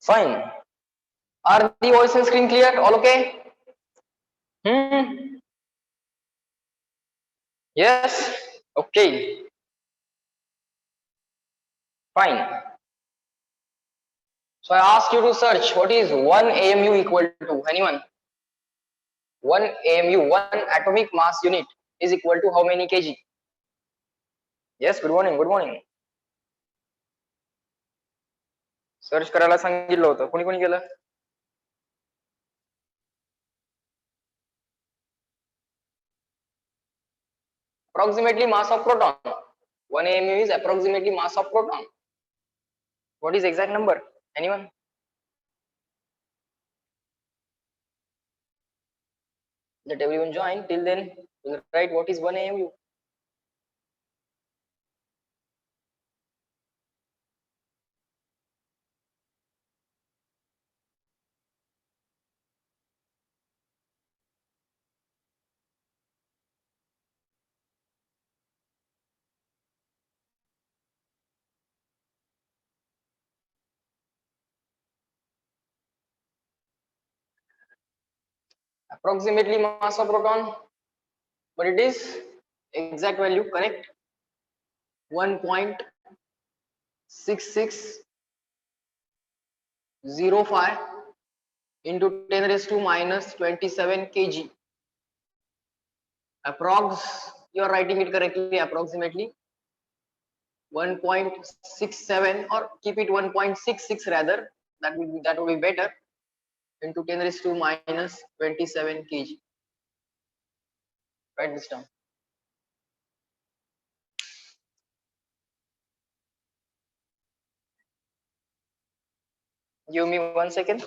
Fine. Are the voice and screen clear? All okay? Yes? Okay. Fine. So I asked you to search what is 1 AMU equal to. Anyone? 1 AMU, 1 atomic mass unit is equal to how many kg? Yes, good morning, good morning. Search करायला सांगितलं होतं, कोणी कोणी केलं? Approximately mass of proton. 1 AMU is approximately mass of proton. What is exact number? Anyone? Let everyone join. Till then, we'll write what is 1 AMU. Approximately mass of proton, but it is exact value, correct? 1.6605 into 10 raised to minus 27 kg. Approx, you are writing it correctly, approximately 1.67 or keep it 1.66 rather, that would be better, into 10 raised to minus 27 kg. Write this down. Give me 1 second.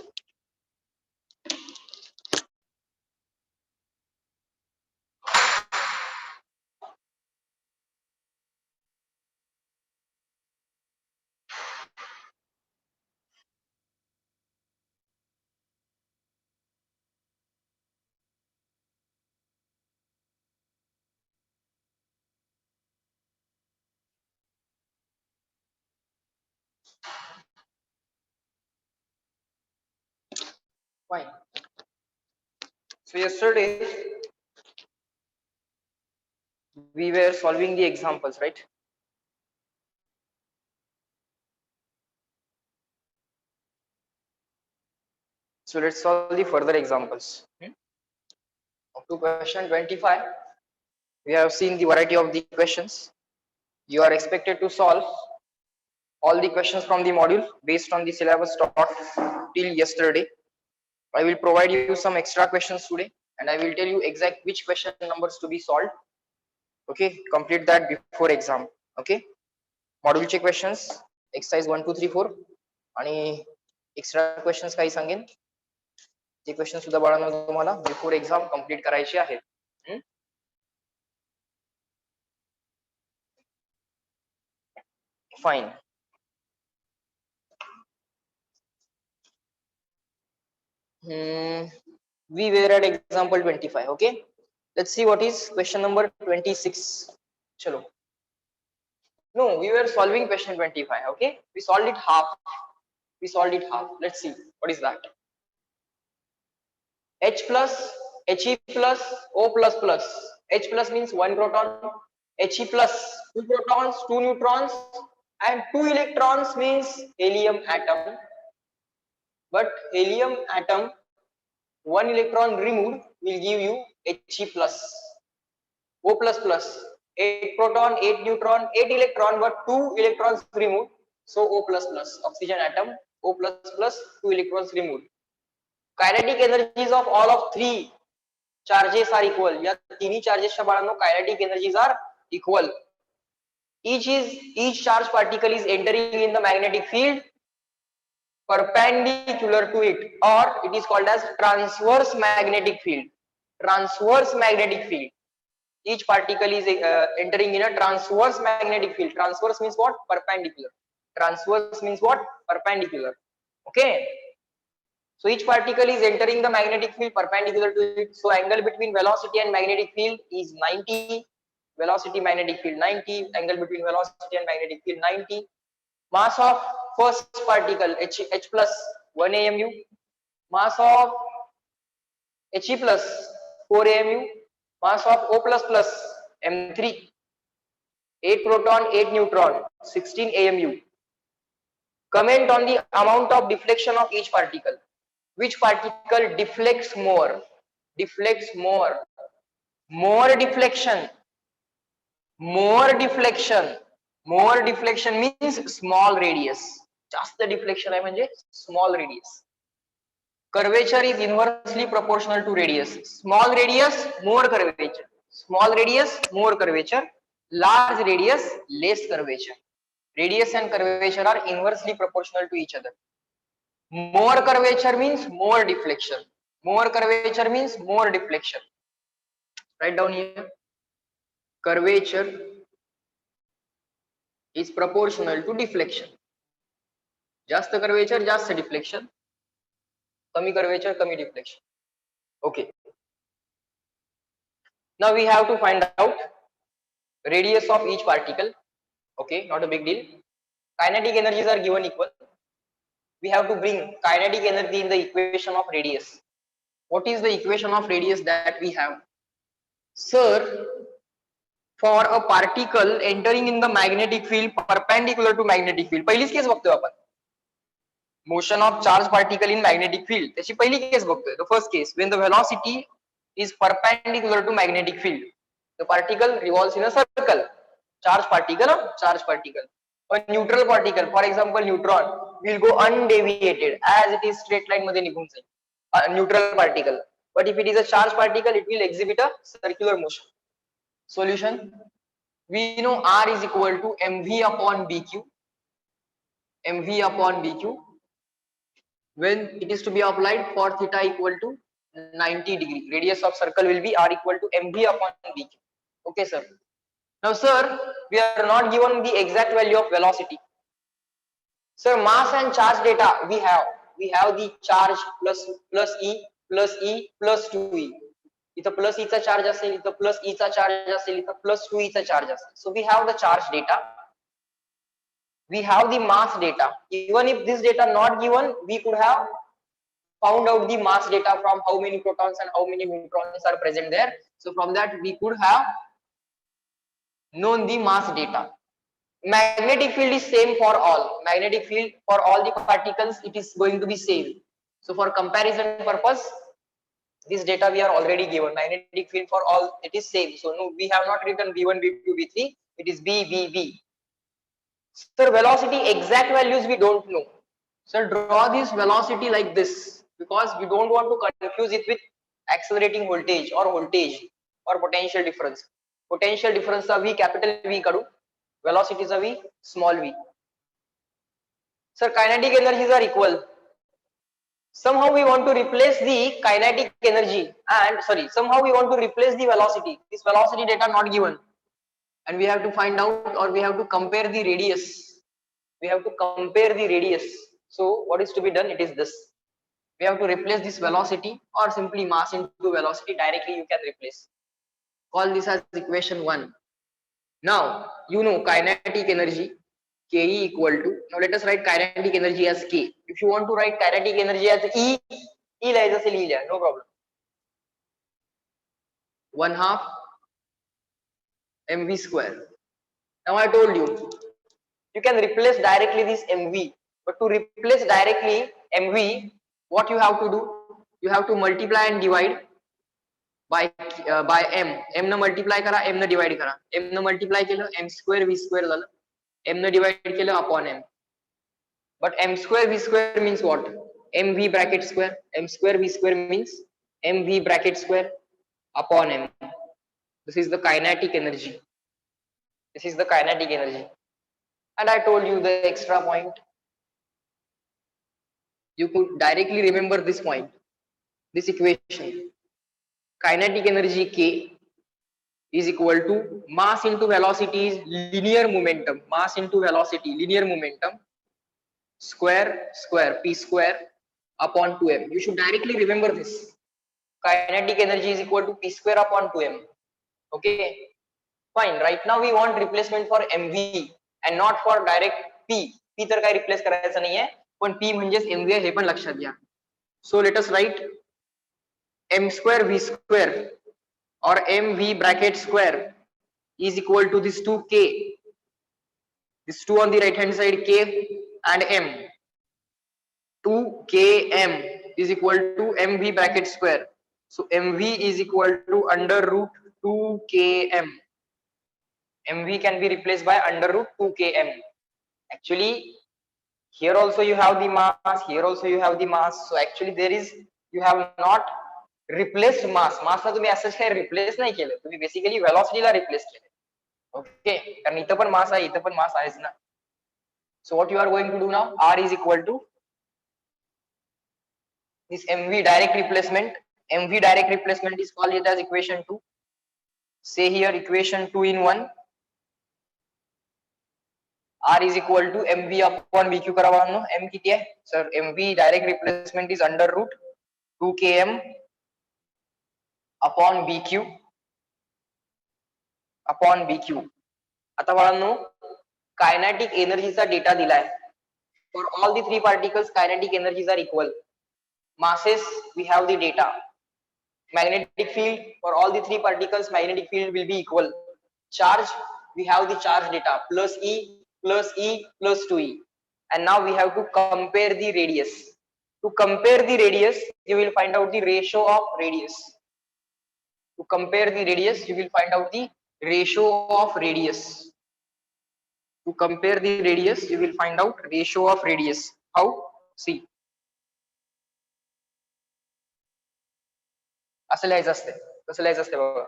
Fine. So yesterday we were solving the examples, right? So let's solve the further examples. Up to question 25, we have seen the variety of the questions. You are expected to solve all the questions from the module based on the syllabus taught till yesterday. I will provide you some extra questions today and I will tell you exact which question numbers to be solved. Okay, complete that before exam. Okay, module चे questions exercise 1 2 3 4 आणि extra questions काही सांगेन ते question सुद्धा बाळांनो तुम्हाला before exam complete करायचे आहेत. Fine. We were at example 25. Okay, let's see what is question number 26. Chalo. No, we were solving question 25. Okay, we solved it half. Let's see what is that. H plus, He plus, O plus plus. H plus means 1 proton, He plus 2 protons, 2 neutrons, and 2 electrons means helium atom. But helium atom, 1 electron removed will give you He plus. O plus plus, 8 proton, 8 neutron, 8 electron, but 2 electrons removed, so O plus plus. Oxygen atom, O plus plus, 2 electrons removed. Kinetic energies of all of 3 charges are equal. या तिन्ही charges च्या बाळांनो kinetic energies are equal. Each charge particle is entering in the magnetic field perpendicular to it, or it is called as transverse magnetic field. Transverse magnetic field. Each particle is entering in a transverse magnetic field. Transverse means what? Perpendicular. Transverse means what? Perpendicular. Okay. So each particle is entering the magnetic field perpendicular to it. So angle between velocity and magnetic field is 90. Velocity magnetic field 90. Angle between velocity and magnetic field 90. Mass of first particle H plus 1 AMU. Mass of He plus 4 AMU. Mass of O plus plus M3 8 proton 8 neutron 16 AMU. Comment on the amount of deflection of each particle. Which particle deflects more? Deflects more. More deflection. More deflection. More deflection means small radius. जास्त deflection आहे म्हणजे small radius. Curvature is inversely proportional to radius. Small radius, more curvature. Small radius, more curvature. Large radius, less curvature. Radius and curvature are inversely proportional to each other. More curvature means more deflection. More curvature means more deflection. Write down here. Curvature is proportional to deflection. जास्त curvature, जास्त deflection. कमी curvature, कमी deflection. Okay. Now we have to find out radius of each particle. Okay, not a big deal. Kinetic energies are given equal. We have to bring kinetic energy in the equation of radius. What is the equation of radius that we have? Sir, for a particle entering in the magnetic field perpendicular to magnetic field, पहिलीच case बघतोय आपण. Motion of charged particle in magnetic field. त्याची पहिली case बघतोय. The first case, when the velocity is perpendicular to magnetic field, the particle revolves in a circle. Charged particle, charged particle. A neutral particle, for example neutron, will go undeviated as it is straight line मध्ये निघून जाईल. A neutral particle. But if it is a charged particle, it will exhibit a circular motion. Solution: we know R is equal to mv upon bq. mv upon bq. When it is to be applied for theta equal to 90 degree, radius of circle will be R equal to mv upon bq. Okay, sir. Now, sir, we are not given the exact value of velocity. Sir, mass and charge data we have. We have the charge plus E plus E plus 2E. इथं plus E चा charge असेल, इथं plus E चा charge असेल, इथं plus 2E चा charge असेल. So we have the charge data. We have the mass data. Even if this data not given, we could have found out the mass data from how many protons and how many neutrons are present there. So from that we could have known the mass data. Magnetic field is same for all. Magnetic field for all the particles, it is going to be same. So for comparison purpose, this data we are already given. Magnetic field for all, it is same. So no, we have not written V1, V2, V3. It is B, B, B. Sir, velocity exact values we don't know. Sir, draw this velocity like this because we don't want to confuse it with accelerating voltage or potential difference. Potential difference is V, capital V kadu. Velocity is a V, small v. Sir, kinetic energies are equal. Somehow we want to replace the kinetic energy and somehow we want to replace the velocity. This velocity data not given. And we have to find out, or we have to compare the radius. We have to compare the radius. So what is to be done? It is this. We have to replace this velocity or simply mass into velocity. Directly you can replace. Call this as equation 1. Now you know kinetic energy Ke equal to, now let us write kinetic energy as K. If you want to write kinetic energy as E lies as E, no problem. 1/2 mv square. Now I told you, you can replace directly this mv, but to replace directly mv, what you have to do? You have to multiply and divide by m. M न multiply करा, m न divide करा. M न multiply केलं, m square v square झालं. M न divide केलं upon m. But m square v square means what? mv bracket square. M square v square means mv bracket square upon m. This is the kinetic energy. This is the kinetic energy. And I told you the extra point. You could directly remember this point, this equation. Kinetic energy K is equal to mass into velocity is linear momentum. Mass into velocity, linear momentum, square p square upon 2m. You should directly remember this. Kinetic energy is equal to p square upon 2m. Okay, fine. Right now we want replacement for mv and not for direct p. P तर काय replace करायचं नाहीये. पण P म्हणजेच mv आहे हे पण लक्षात घ्या. So let us right m square v square or mv bracket square is equal to this 2k, this 2 on the right hand side k and m. 2km is equal to mv bracket square. So mv is equal to under root 2km. mv can be replaced by under root 2km. Actually here also you have the mass, here also you have the mass. So actually there is, you have not replaced mass. mass ला तुम्ही असं काही replace नाही केलं, तुम्ही basically velocity ला replace केलं. Okay, कारण इथं पण मास आहे, इथं पण मास आहेच ना. So what you are going to do now, r is equal to this mv direct replacement. mv direct replacement is called it as equation 2. Say here equation 2 in 1. r is equal to mv upon bq करा बाळांनो. m किती आहे sir? mv direct replacement is under root 2km upon bq upon bq. आता बाळांनो kinetic एनर्जीचा data दिलाय. For all the three particles kinetic energies are equal. Masses we have the data. Magnetic field for all the three particles magnetic field will be equal. Charge we have the charge data plus E plus E plus 2E. And now we have to compare the radius. To compare the radius you will find out the ratio of radius. To compare the radius you will find out the ratio of radius. To compare the radius you will find out ratio of radius. How? See, असं लिहायचं असते. कसं लिहायचं असते बघा,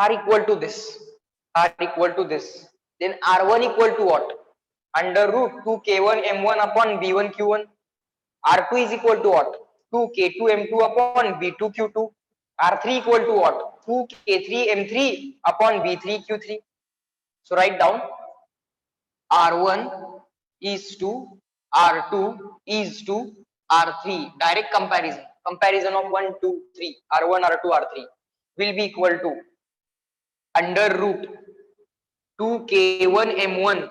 r equal to this, r equal to this, then r1 equal to what? Under root 2k1 m1 upon b1 q1. r2 is equal to what? 2k2 m2 upon b2 q2. r3 equal to what? 2k3 m3 upon b3 q3. So write down r1 is to r2 is to r3. Direct comparison of 1 2 3, r1 r2 r3 will be equal to under root 2k1 m1.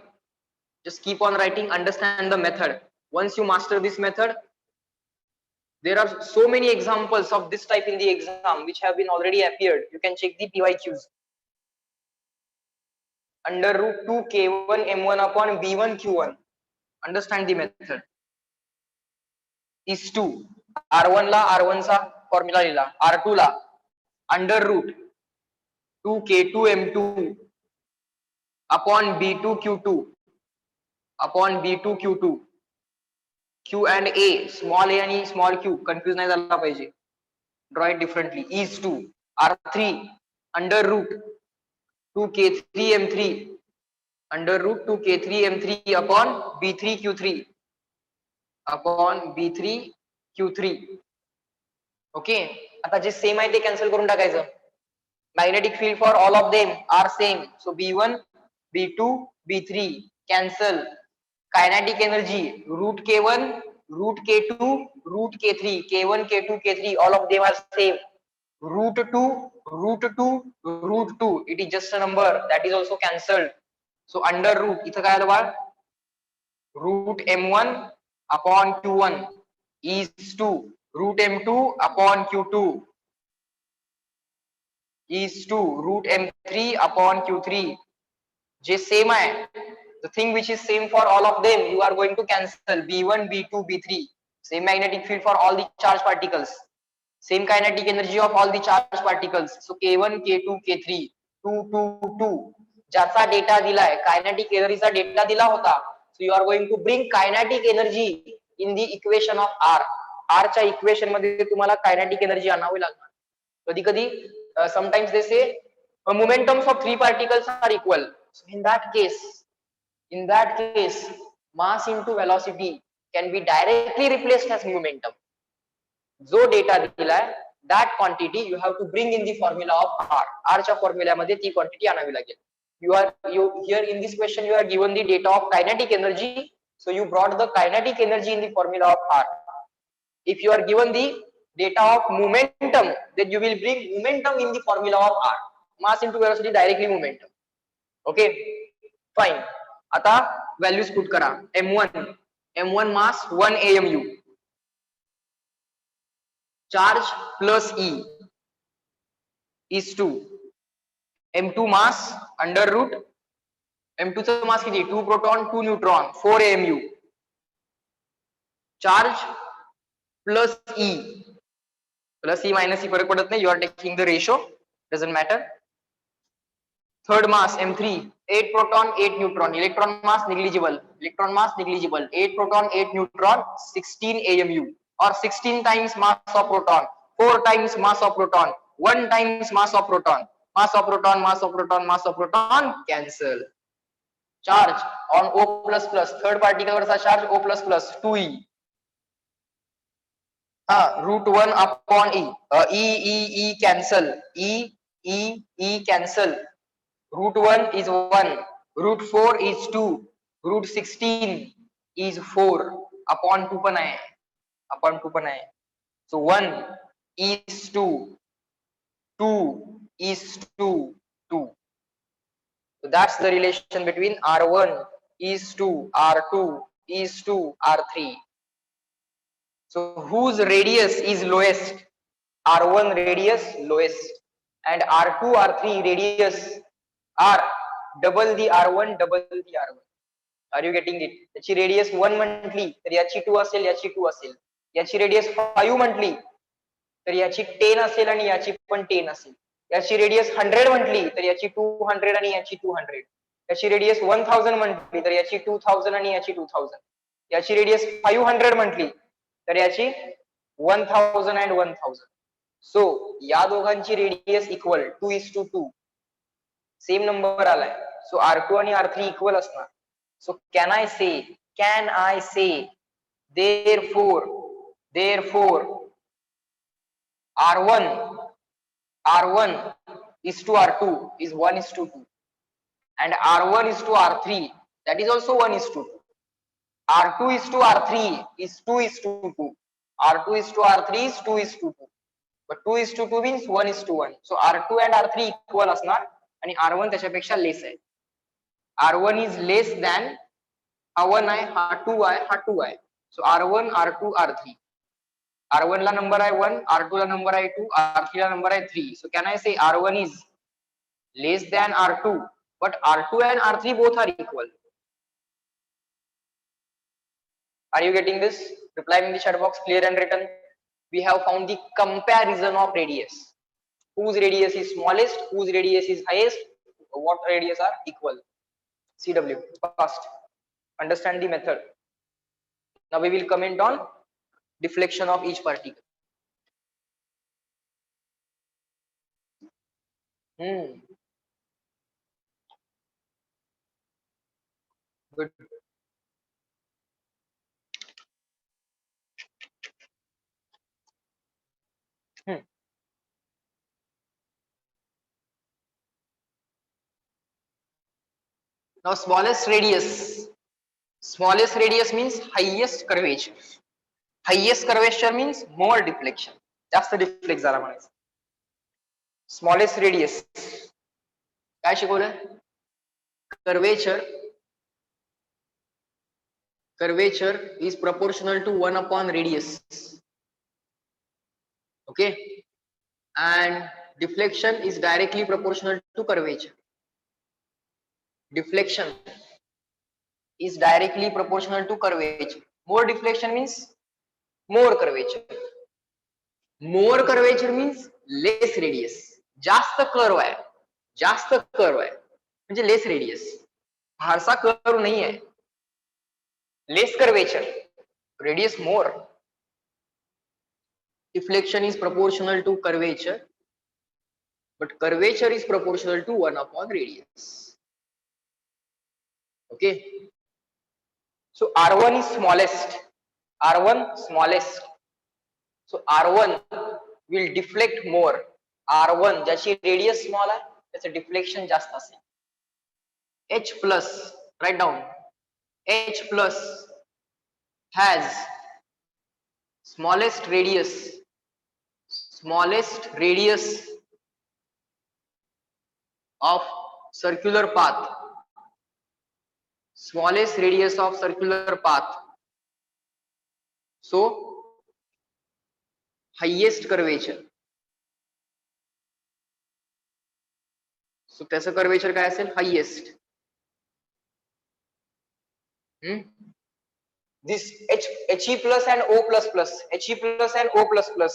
Just keep on writing, understand the method. Once you master this method, there are so many examples of this type in the exam which have been already appeared. You can check the PYQs. Under root 2k1 m1 upon b1 q1. Understand the method. is to r1 La r1 चा formula लिहिला, r2 ला under root 2k2 m2 upon b2 q2 upon b2 q2. q and a, small a आणि small q confuse नाही झाला पाहिजे. Draw it differently. is to r3 under root 2k3 m3 under root 2k3 m3 upon b3 q3 upon b3 q3. Okay, आता जे same आहे ते cancel करून टाकायचं. Magnetic field for all of them are same. So b1 b2 b3 cancel. Kinetic energy root k1 root k2 root k3, k1 k2 k3 all of them are same. root 2 root 2 root 2, it is just a number, that is also cancelled. So under root इथं काय आलं बाळ? root m1 upon q1 is to root m2 upon q2 is to root m3 upon q3. J same आहे, the thing which is same for all of them you are going to cancel. b1 b2 b3, same magnetic field for all the charged particles, same kinetic energy of all the charged particles. So k1 k2 k3 2 2 2 ज्याचा data दिलाय, kinetic एनर्जीचा data दिला होता. So you are going to bring kinetic energy in the equation of r. r च्या equation मध्ये तुम्हाला kinetic energy आणावी लागणार. कधी कधी sometimes they say momentums of three particles are equal. So in that case mass into velocity can be directly replaced as momentum. जो data दिलाय that quantity you have to bring in the formula of r. r च्या फॉर्म्युल्यामध्ये ती quantity आणावी लागेल. You here in this question you are given the data of kinetic energy, so you brought the kinetic energy in the formula of r. If you are given the data of momentum, then you will bring momentum in the formula of r. Mass into velocity directly momentum. Okay, fine. आता values put करा. m1 M1 mass 1 AMU. Charge plus E is 2. M2 mass under root M2 चा मास किती 2 proton 2 neutron 4 AMU. Charge plus E minus E फरक पडत नाही. You are taking the ratio, doesn't matter. Third mass M3 8 proton 8 neutron. Electron mass negligible. 8 proton 8 neutron 16 AMU or 16 times mass of proton, 4 times mass of proton, 1 times mass of proton. Mass of proton cancel. Charge on O++, third particle वरचा charge O++, 2E. root 1 upon E. E cancel. E cancel. Root 1 is 1. Root 4 is 2. Root 16 is 4. Upon 2 पण आहे. So 1 is 2. 2 is 2. 2. So that's the relation between R1 is 2, R2 is 2, R3. So whose radius is lowest? R1 radius lowest and R2, R3 radius are double the R1, double the R1. Are you getting it? याची radius 1 म्हटली तर याची 2 असेल, याची 2 असेल. याची radius 5 म्हटली तर याची 10 असेल आणि याची पण 10 असेल. याची radius 100 म्हटली तर याची 200 आणि याची 200. याची radius 1000 म्हटली तर याची 2000 आणि याची 2000. याची radius 500 म्हटली तर याची 1000 and 1000. So या दोघांची radius equal 2:2. सेम नंबर आलाय. So R2 आणि R3 इक्वल असणार. So can I say therefore R1 is to R2 is 1:2 and R1 is to R3 that is also 1:2. R2 is to R3 is 2:2. R2 is to R3 is 2:2. But 2:2 means 1:1. So R2 and R3 equal असणार आणि R1 त्याच्यापेक्षा less आहे. R1 is less than हा 1 आहे, हा 2 आहे, हा 2 आहे. So R1, R2, R3. R1 ला नंबर आहे 1, R2 ला नंबर आहे 2, R3 ला नंबर आहे 3. So can I say R1 is less than R2, but R2 and R3 both are equal. Are you getting this? Reply in the chat box, clear and written. We have found the comparison of radius. Whose radius is smallest, whose radius is highest, what radius are equal. CW, fast. Understand the method. Now we will comment on deflection of each particle. Good. Now smallest radius means highest curvature. Highest curvature means more deflection. जास्त deflect झाला म्हणायचं. Smallest radius काय शिकवलं? Curvature is proportional to 1 upon radius. Okay, and deflection is directly proportional to curvature. Deflection is directly proportional to curvature. More deflection means more curvature. More curvature means less radius. जास्त curve आहे म्हणजे less radius. फारसा curve नाही आहे. Less curvature, radius more. Deflection is proportional to curvature, but curvature is proportional to 1 upon radius. Okay, so R1 is smallest. So R1 will deflect more. R1 ज्याची radius small आहे त्याचं deflection जास्त असेल. H plus, write down, H plus has smallest radius of circular path. Smallest radius of circular path so highest curvature, so त्याचं curvature काय असेल? Highest. This He plus and O plus plus, He plus and O plus plus,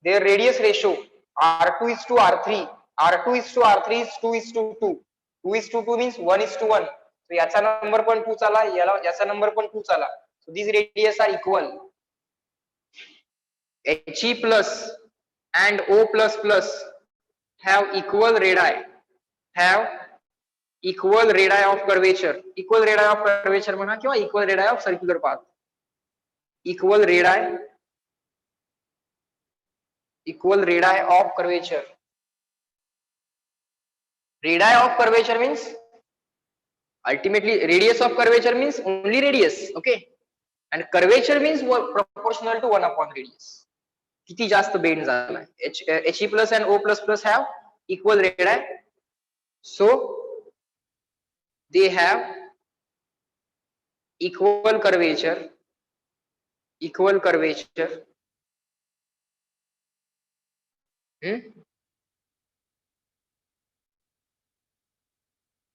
their radius ratio R2 is to R3, R2 is to R3 is 2 is to 2, 2 is to 2 means 1 is to 1. So याचा number पण 2 आला, याचा number पण 2 आला. So these radius are equal. He plus and O plus plus have equal radii, have equal radii of curvature. Equal radii of curvature म्हणा किंवा equal radii of circular path. Equal radii of curvature. Radii of curvature means ultimately radius of curvature means only radius, okay, and curvature means proportional to 1 upon radius. किती जास्त bend झाला. He plus and O plus plus have equal radii, so they have equal curvature,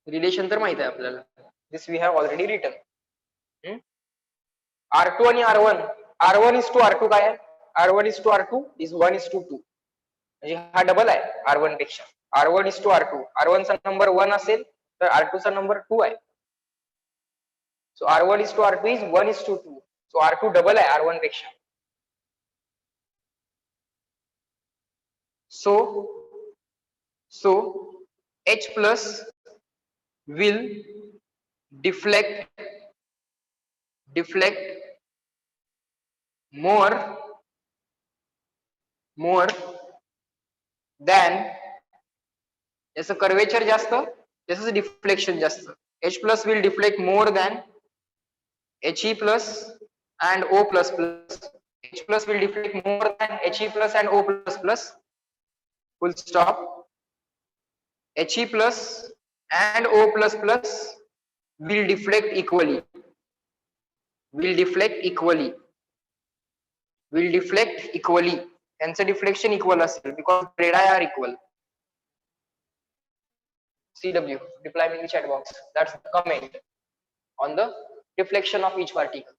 relation तर माहित आहे आपल्याला. This we have already written. R2 आणि R1 is to R2 काय आहे? R1 is to R2 is 1 is to 2, म्हणजे हा double आहे R1 पेक्षा. R1 is to R2, R1 चा नंबर 1 असेल तर R2 चा नंबर 2 आहे. So R1 is to R2 is 1 is to 2, so R2 double आहे R1 पेक्षा. So H plus will deflect more than, याचं कर्वेचर जास्त, त्याचं डिफ्लेक्शन जास्त. H plus will deflect more than He plus and O plus plus. H plus will deflect more than He plus and O plus plus. Full stop. He plus and O plus plus will deflect equally. Hence deflection equal असेल because radii are equal. CW, reply me in the chat box. That's the comment on the deflection of each particle.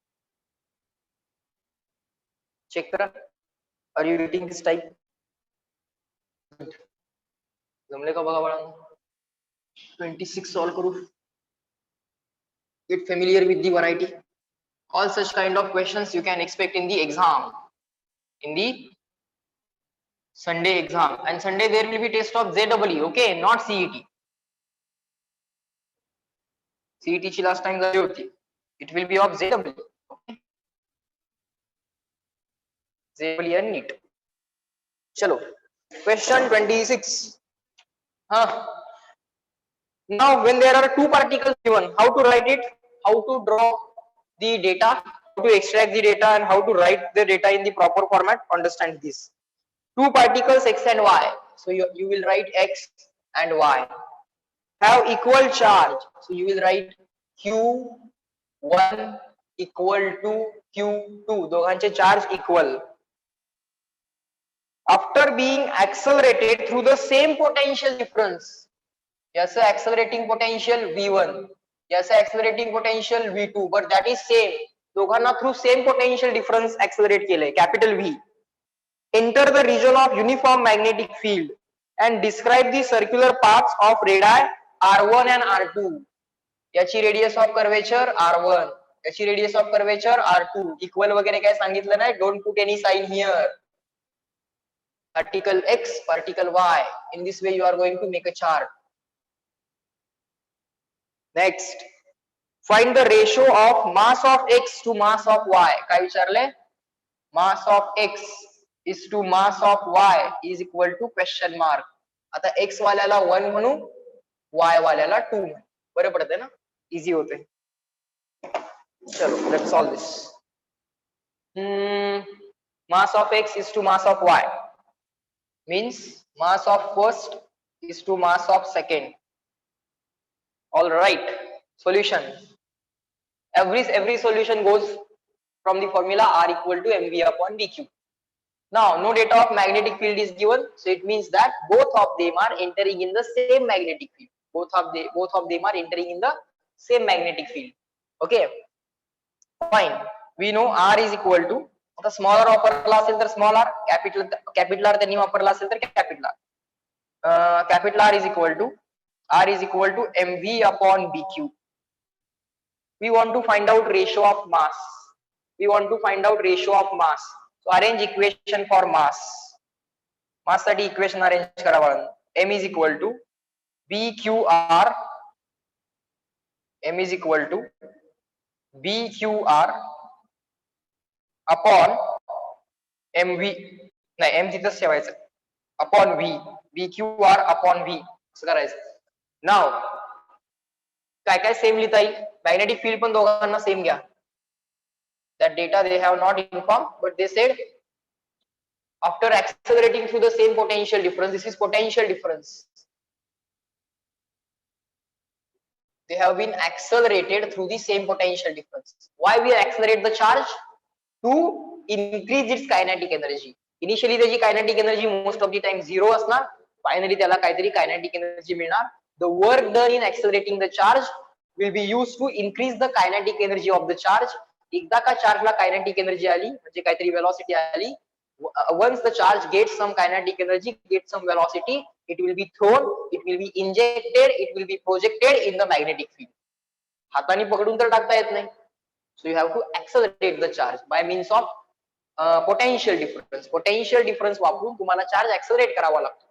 Check करा. Are you reading this type? जमले का बघा बाळांनो. 26 solve करू. Get familiar with the variety. All such kind of questions you can expect in the exam, in the Sunday exam, and Sunday there will be test of JEE, okay, not CET. CET ची last time झाली होती. It will be of JEE, okay, JEE and NEET. चलो, question 26. Now when there are two particles given, how to write it, how to draw the data, how to extract the data, and how to write the data in the proper format. Understand this. Two particles X and Y, so you will write X and Y have equal charge, so you will write Q1 equal to Q2, दोघांचे charge equal. After being accelerated through the same potential difference, याचं accelerating potential V1, याचं accelerating potential V2, but that is same, दोघांना through same potential difference accelerate केलंय, capital V. Enter the region of uniform magnetic field and describe the circular paths of radii R1 and R2. याची radius of curvature R1, याची radius of curvature R2. Equal वगैरे काय सांगितलं नाही, don't put any sign here. Particle X, particle Y. In this way you are going to make a chart. Next, find the ratio of mass of X to mass of Y. काय विचारले? Mass of X is to mass of Y is equal to question mark. आता X वाल्याला 1 म्हणू, Y वाल्याला 2 म्हणू. बरं पडतंय ना? Easy होते. चलो, let's solve this. Mass of X is to mass of Y means mass of first is to mass of second. All right, solution. Every solution goes from the formula R equal to mv upon dq. Now, no data of magnetic field is given, so it means that both of them are entering in the same magnetic field. Both of them are entering in the same magnetic field. Okay, fine. We know R is equal to आता smaller वापरला असेल तर small r, capital R त्यांनी वापरला असेल तर capital R. Capital R is equal to mv upon bq. We want to find out ratio of mass. So arrange equation for mass. Mass साठी equation arrange करा बाळांनो. M is equal to BQR. M is equal to BQR upon MV. नाही M तिथंच ठेवायचं. Upon V. BQR upon V असं करायचं. Now काय काय सेम लिहिता येईल. मॅग्नेटिक फील्ड पण दोघांना सेम घ्या. That data they have not informed, but they said after accelerating through the same potential difference, this is potential difference. They have been accelerated through the same potential difference. Why we accelerate the charge? To increase its kinetic energy. Initially त्याची kinetic energy most of the time 0 असणार. Finally त्याला काहीतरी kinetic energy मिळणार. The work done in accelerating the charge will be used to increase the kinetic energy of the charge. एकदा का चार्जला kinetic energy आली म्हणजे काहीतरी velocity आली, once the charge gets some kinetic energy, gets some velocity, it will be thrown, it will be injected, it will be projected in the magnetic field. हाताने पकडून तर टाकता येत नाही. So you have to accelerate the charge by means of potential difference. Potential difference वापरून तुम्हाला charge accelerate करावा लागतो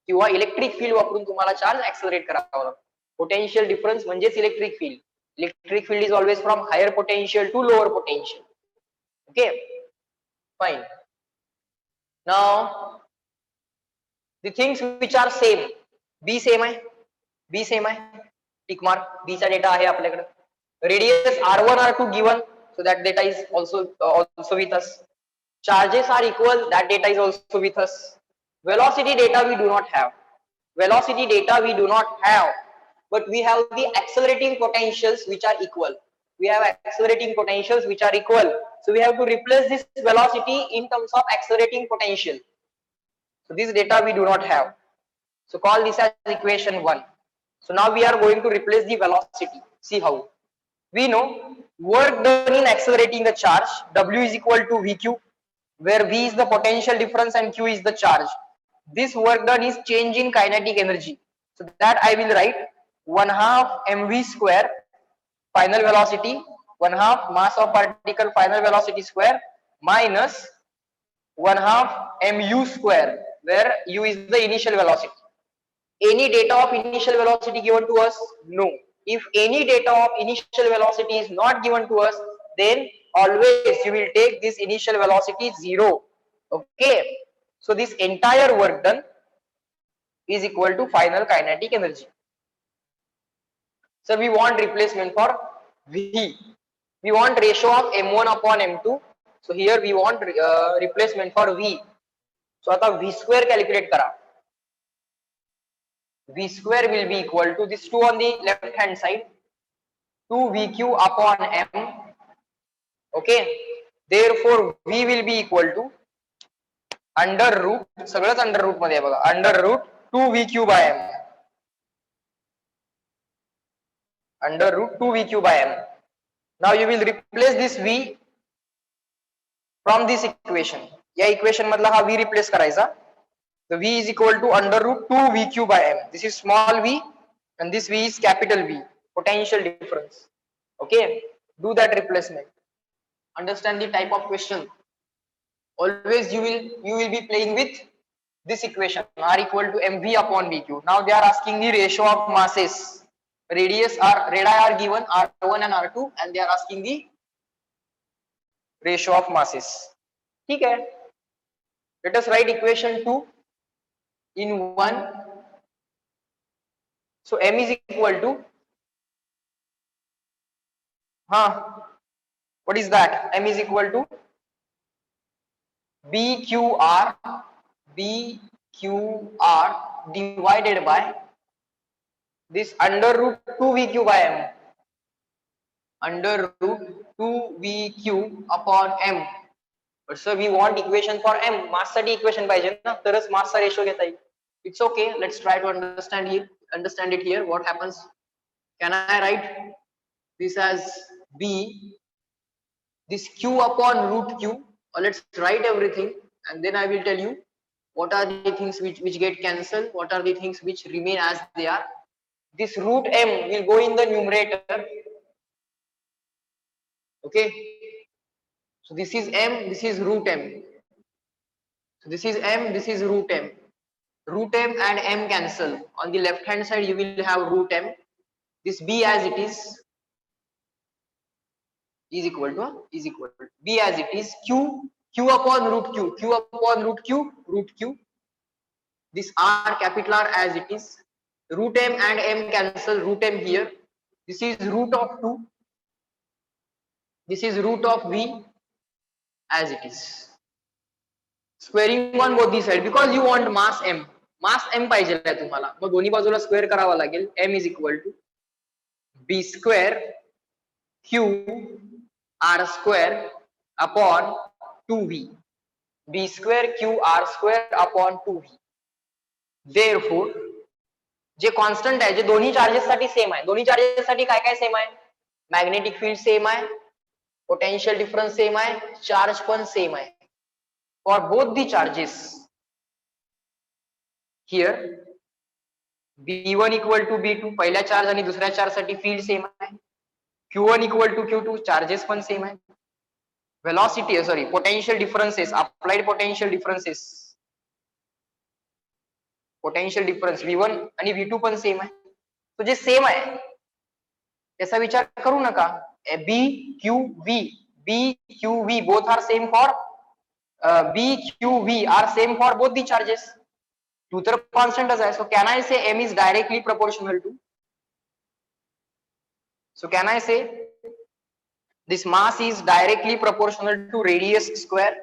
किंवा इलेक्ट्रिक फील्ड वापरून तुम्हाला charge accelerate करावा लागतो. Potential difference म्हणजेच electric field. Electric field is always from higher potential to lower potential. Okay, fine. Now the things which are same, B same आहे, B same आहे, tick mark. B चा data आहे आपल्याकडे. Radius R1 R2 given, so that data is also with us. Charges are equal, that data is also with us. Velocity data we do not have. But we have the accelerating potentials which are equal. So we have to replace this velocity in terms of accelerating potential. So this data we do not have. So call this as equation 1. So now we are going to replace the velocity. See how. We know work done in accelerating the charge, W is equal to VQ, where V is the potential difference and Q is the charge. This work done is change in kinetic energy. So that I will write 1/2 mv square final velocity, 1/2 mass of particle final velocity square minus 1/2 mu square, where u is the initial velocity. Any data of initial velocity given to us? No. If any data of initial velocity is not given to us, then always you will take this initial velocity 0. Okay. So this entire work done is equal to final kinetic energy. So we want replacement for V. We want ratio of m1 upon m2. So here we want replacement for V. So आता V square calculate करा. V square will be equal to this 2 on the left hand side, 2VQ upon M. Okay. Therefore V will be equal to under root, सगळंच under root मध्ये आहे बघा, under root 2VQ by M. Under root 2VQ by M. Now you will replace this V from this equation. या equation मधला हा V replace करायचा. The V is equal to under root 2VQ by M. This is small v and this V is capital V, potential difference. Okay, do that replacement. Understand the type of question. Always you will be playing with this equation, R equal to mv upon dq. Now they are asking the ratio of masses. Radii are given R1 and R2, and they are asking the ratio of masses. ठीक है. Let us write equation 2 in 1. So m is equal to what is that? M is equal to BQR divided by this under root 2VQ by M. Under root 2VQ upon M. But sir, we want equation for M. Mass साठी equation पाहिजे ना, तरच mass चा ratio घेता येईल. It's okay. Let's try to understand it here. What happens? Can I write this as B? This Q upon root Q. Let's write everything, and then I will tell you what are the things which get cancelled, what are the things which remain as they are. This root M will go in the numerator. Okay. So this is M, this is root M. So this is M, this is root M. Root M and M cancel. On the left hand side you will have root M. This B as it is equal to B as it is Q upon root Q upon root Q. This R, capital R as it is. Root M and M cancel, root M here. This is root of 2. This is root of V as it is. Squaring on both these sides because you want mass M. Mass M पाहिजे आहे तुम्हाला. मग दोन्ही बाजूला square करावा लागेल. M is equal to B square Q R square upon 2V. B square Q R square upon 2V. Therefore, J constant आहे, जे दोन्ही charges साठी सेम आहे. दोन्ही चार्जेस साठी काय काय सेम आहे? मॅग्नेटिक फील्ड सेम आहे, पोटेन्शियल डिफरन्स सेम आहे, चार्ज पण सेम आहे. For both the charges here B1 equal to B2 पहिल्या चार्ज आणि दुसऱ्या चार्ज साठी फील्ड सेम आहे. Q1 equal to Q2 charges पण सेम आहे. Velocity sorry potential differences, applied potential differences, potential difference V1 आणि V2 पण सेम आहे. तो जे सेम आहे त्याचा विचार करू नका. BQV both are same for BQV are same for both the charges. Q तर constant आहे. So can I say M is directly proportional to? So can I say this mass is directly proportional to radius square?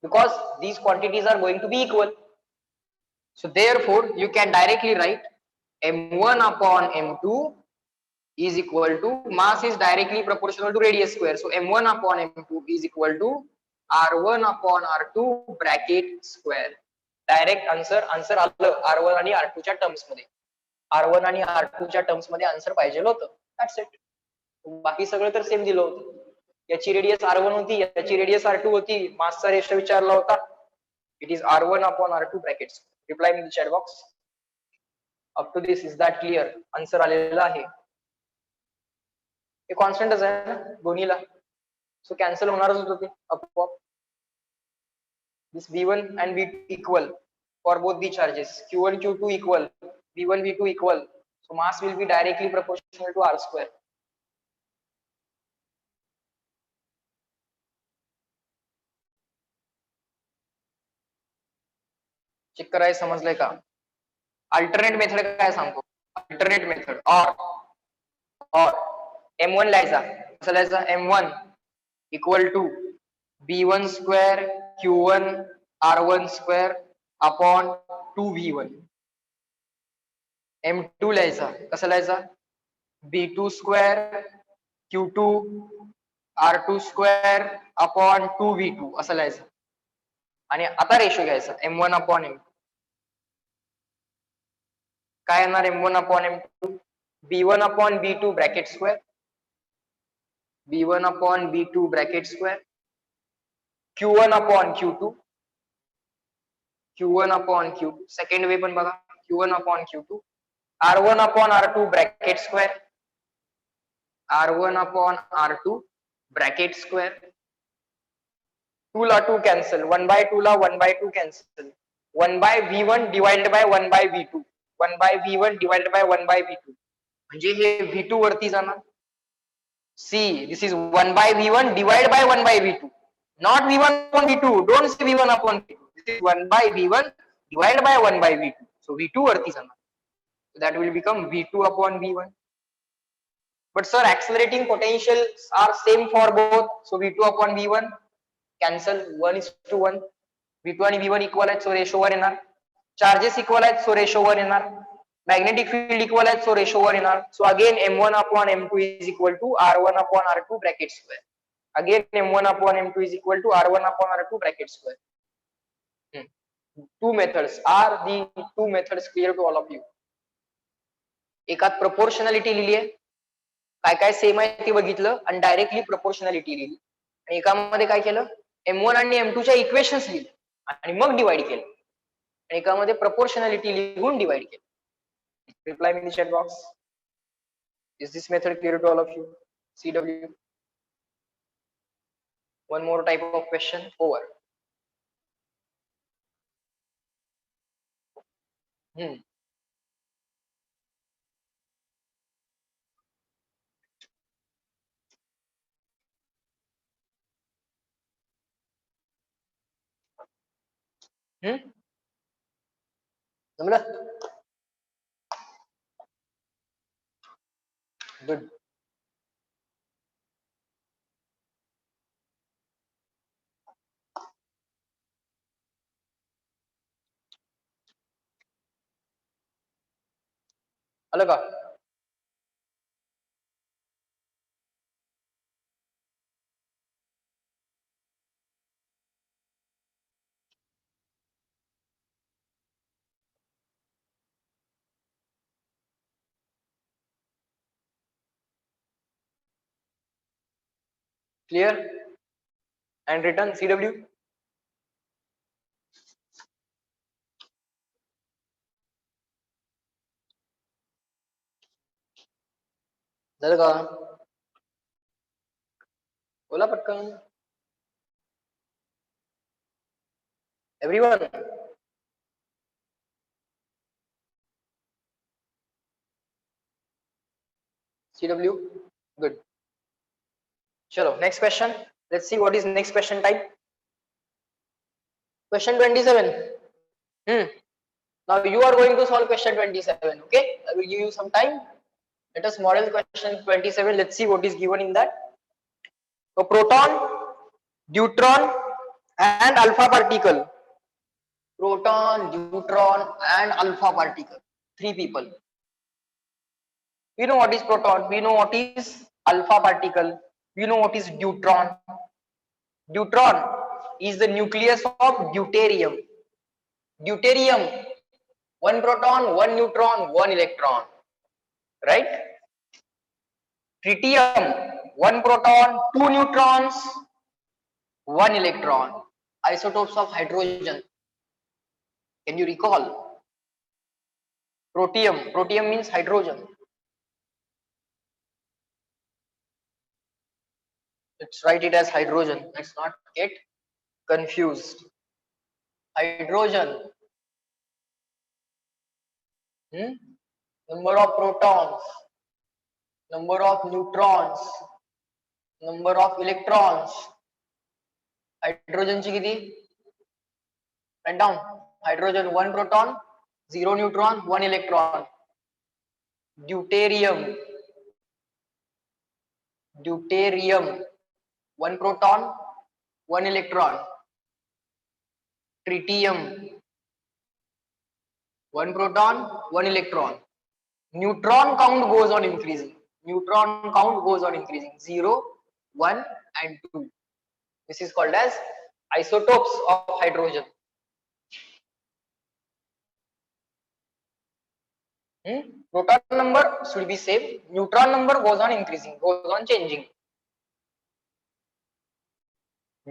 Because these quantities are going to be equal. So therefore you can directly write M1 upon M2 is equal to mass is directly proportional to radius square. So M1 upon M2 is equal to R1 upon R2 bracket square. Direct answer आलं R1 आणि R2 च्या terms मध्ये. R1 आणि R2 च्या terms मध्ये answer पाहिजे होतं. That's it. बाकी सगळं तर सेम दिलं होतं. याची रेडियस R1 होती, याची रेडियस R2 होती, मासचा रेशो विचारला होता. It is R1 upon R2 brackets. Reply in the chat box. Up to this is that clear? Answer आलेला आहे. हे कॉन्स्टंटच आहे ना दोन्हीला. सो कॅन्सल होणारच होतं ते आपोआप. This V1 and V2 equal for both the charges. Q1 Q2 equal, V1 V2 equal. So mass will be directly proportional to R square. Check करायला समजलंय का? अल्टरनेट मेथड काय सांगतो? अल्टरनेट मेथड और M1 लिहायचा. कसं लिहायचा? M1 equal to B1 square Q1 R1 square upon 2V1. M2 लिहायचा. कसं लिहायचा? B2 square Q2 R2 square upon 2V2 असं लिहायचं. आणि आता रेशो घ्यायचा M1 upon M2. काय येणार M1 upon M2? B1 upon B2 bracket square. B1 upon B2 bracket square. Q1 upon Q2. Q1 upon Q2. Second way पण बघा. Q1 upon Q2. R1 upon R2 bracket square. R1 upon R2 bracket square. 2 La 2 cancel. 1 by 2 La 1 by 2 cancel. 1 by V1 divided by 1 by V2. 1 by V1 divided by 1 by V2. म्हणजे हे V2 वरती जाणार. See, this is 1 by V1 divided by 1 by V2. Not V1 upon V2. Don't say V1 upon V2. This is 1 by V1 divided by 1 by V2. So V2 वरती जाणार. So that will become V2 upon V1. But sir, accelerating potentials are same for both. So V2 upon V1 cancel. 1:1. V2 आणि V1 equal आहेत. So ratio 1 येणार. Charges equal आहेत. So ratio 1 येणार. magnetic field equal as, so ratio 1 in R. So again M1 upon M2 is equal to R1 upon R2 bracket square. Again M1 upon M2 is equal to R1 upon R2 bracket square. Two methods are the two methods clear to all of you. एकात proportionality लिहिली आहे, काय काय same आहे ते बघितलं आणि directly proportionality लिहिली आणि एकामध्ये काय केलं, M1 आणि M2 च्या इक्वेशन्स लिहिले आणि मग डिवाइड केलं आणि एकामध्ये proportionality लिहून डिवाइड केलं. Reply me in the chat box. Is this method clear to all of you? CW. One more type of question over. जमलं? Good. आलं का? Clear and written CW. झालं का? बोला पटकन. Everyone. CW. Good. Chalo, next question. Let's see what is next question type. Question 27. Now you are going to solve question 27. Okay, I will give you some time. Let us model question 27. Let's see what is given in that. So proton, deuteron and alpha particle. Proton, deuteron and alpha particle. Three people. We know what is proton. We know what is alpha particle. We know what is deuteron. Deuteron is the nucleus of deuterium. Deuterium, one proton, one neutron, one electron. Right? Tritium, one proton, two neutrons, one electron. Isotopes of hydrogen. Can you recall? Protium. Protium means hydrogen. Let's write it as hydrogen. Let's not get confused. Hydrogen. Number of protons, number of neutrons, number of electrons. Hydrogen ची किती? Write down. Hydrogen, one proton, zero neutron, one electron. Deuterium. Deuterium, one proton, one electron. Tritium, one proton, one electron. Neutron count goes on increasing. Neutron count goes on increasing. 0, 1 and 2. This is called as isotopes of hydrogen. Proton number should be same. Neutron number goes on increasing, goes on changing.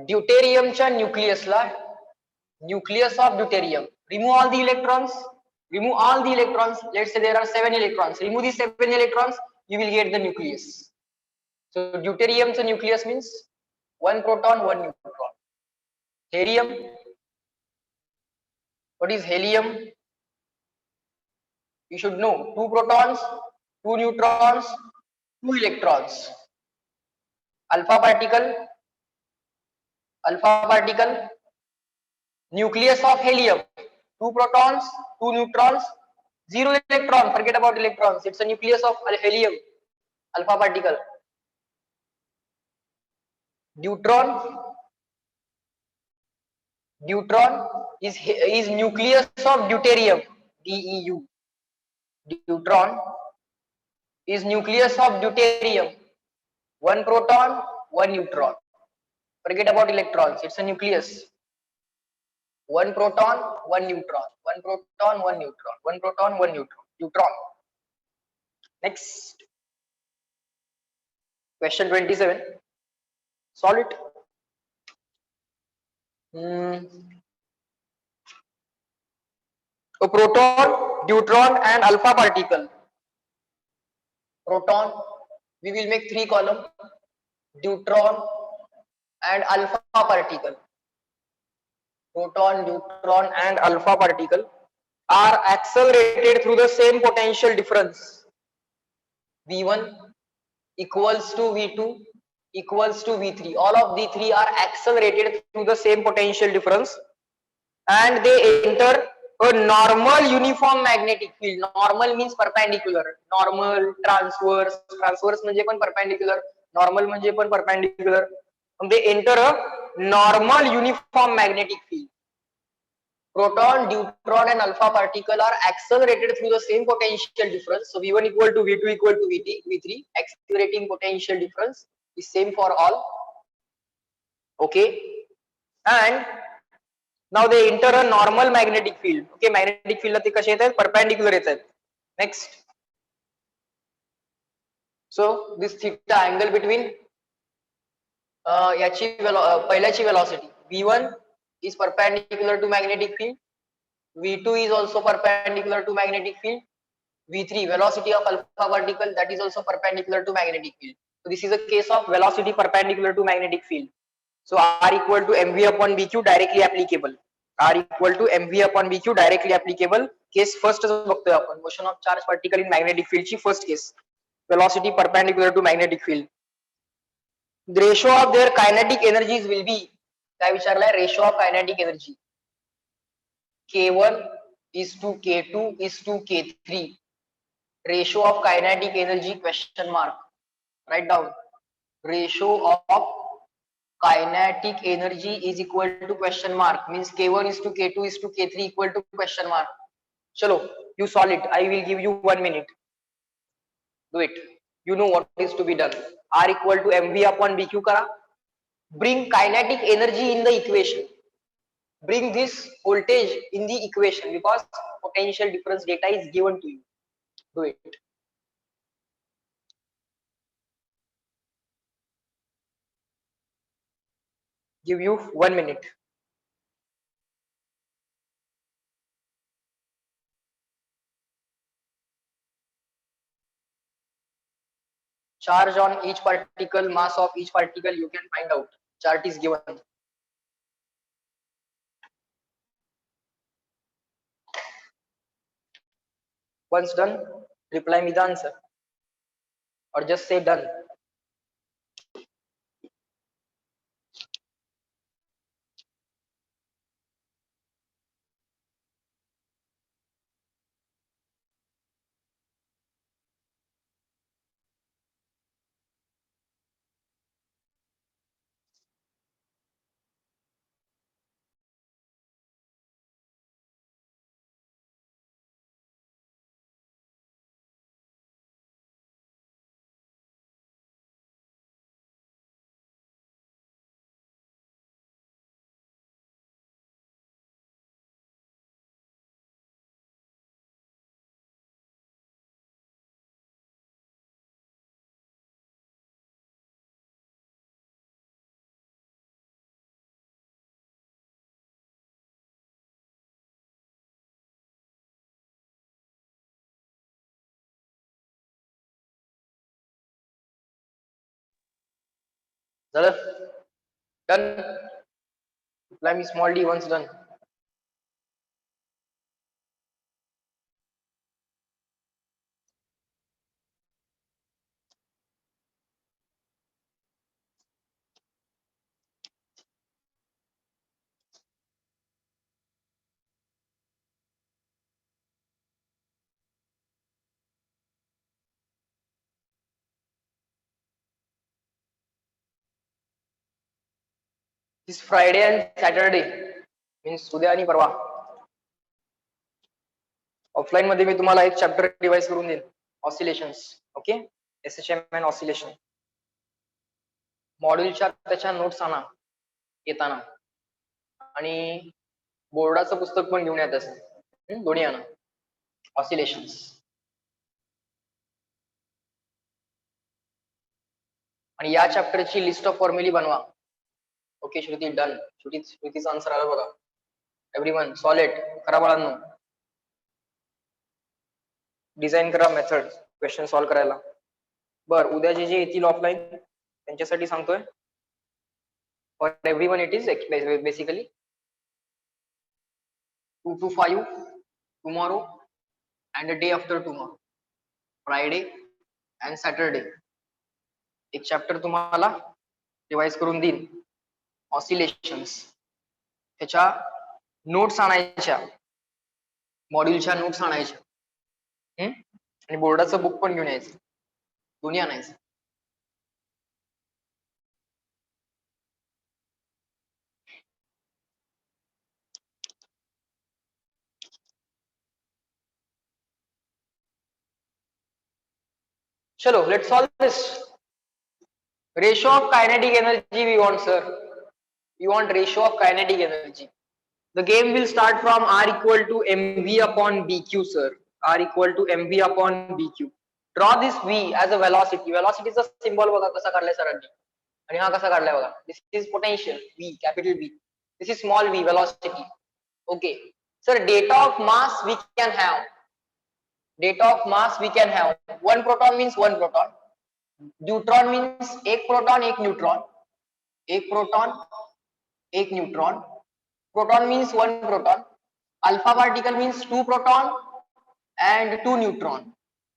Deuterium च्या nucleus La, nucleus of deuterium. Remove all the electrons. Remove all the electrons. Let's say there are 7 electrons. Remove these 7 electrons. You will get the nucleus. So deuterium चा nucleus means one proton, one neutron. Helium. What is helium? You should know, two protons, two neutrons, two electrons. Alpha particle, nucleus of helium, two protons, two neutrons, zero electron. Forget about electrons. It's a nucleus of helium, alpha particle. Deuteron is nucleus of deuterium, DEU. Deuteron is nucleus of deuterium. One proton, one neutron. Forget about electrons. It's a nucleus. One proton, one neutron. One proton, one neutron. One proton, one neutron. Neutron. Next. Question 27. Solve it. A proton, neutron, and alpha particle. Proton, we will make 3 columns. Neutron and alpha particle. Proton, neutron, and alpha particle are accelerated through the same potential difference. V1 equals to V2 equals to V3. All of the three are accelerated through the same potential difference, and they enter a normal uniform magnetic field. Normal means perpendicular. Normal, transverse. Transverse म्हणजे पण perpendicular. Normal म्हणजे पण perpendicular. They enter a normal uniform magnetic field. Proton, neutron, and alpha particle are accelerated through the same potential difference. So V1 equal to V2 equal to V3. Accelerating potential difference is same for all. Okay, and now they enter a normal magnetic field. Okay, magnetic field ते कसे येतात? Perpendicular येतात. Next. So this theta angle between याची पहिल्याची velocity V1 is perpendicular to magnetic field. V2 is also perpendicular to magnetic field. V3 velocity of alpha particle, that is also perpendicular to magnetic field. So this is a case of velocity perpendicular to magnetic field. So R equal to mv upon bq directly applicable. R equal to mv upon bq directly applicable. Case first बघतोय आपण, motion of charge particle in magnetic field ची first case. Velocity perpendicular to magnetic field. The ratio of their kinetic energies will be, काय विचारलाय? Ratio of kinetic energy. K1 is to K2 is to K3. Ratio of kinetic energy question mark. Write down. Ratio of kinetic energy is equal to question mark, means K1 is to K2 is to K3 equal to question mark. Chalo, you solve it. I will give you 1 minute. Do it. You know what is to be done. R equal to mv upon bq kara. Bring kinetic energy in the equation. Bring this voltage in the equation because potential difference data is given to you. Do it. Give you 1 minute. Charge on each particle, mass of each particle you can find out. Chart is given. Once done, reply me the answer or just say done. Done. Reply me small d once done. This Friday and Saturday means उद्या आणि परवा. Offline मध्ये मी तुम्हाला एक chapter revise करून देईन, oscillations. Okay, SHM and oscillation. मॉड्यूलच्या त्याच्या नोट्स आणा येताना, आणि बोर्डाचं पुस्तक पण घेऊन येत असेल, दोन्ही आणा. ऑसिलेशन्स. आणि या चॅप्टरची लिस्ट ऑफ फॉर्म्युली बनवा. ओके श्रुती, डन. श्रुतीचा आन्सर आला बघा. एव्हरीवन सॉलिड करा बाळांनो. डिझाईन करा मेथड क्वेश्चन सॉल्व्ह करायला. बर, उद्या जे जे येतील ऑफलाईन त्यांच्यासाठी सांगतोय. For everyone it is basically 2 to 5 tomorrow and the day after tomorrow, Friday and Saturday. एक चॅप्टर तुम्हाला रिवाइज करून देईन, ऑसिलेशन्स. त्याच्या नोट्स आणायच्या, मॉड्यूलच्या नोट्स आणायच्या, आणि बोर्डाचं बुक पण घेऊन यायचं, दोन्ही आणायचं. चलो, let's solve this. Ratio of kinetic energy we want, sir. We want ratio of kinetic energy. The game will start from R equal to mv upon bq, sir. R equal to mv upon bq. Draw this v as a velocity. Velocity चा symbol बघा कसा काढलाय सरांनी, आणि हा कसा काढलाय बघा. This is potential v, capital V. This is small v, velocity. Okay, sir. Data of mass we can have. Data of mass we can have. One proton means one proton. Neutron means एक proton एक neutron. एक proton एक neutron. Proton means one proton. Alpha particle means two proton and two neutron.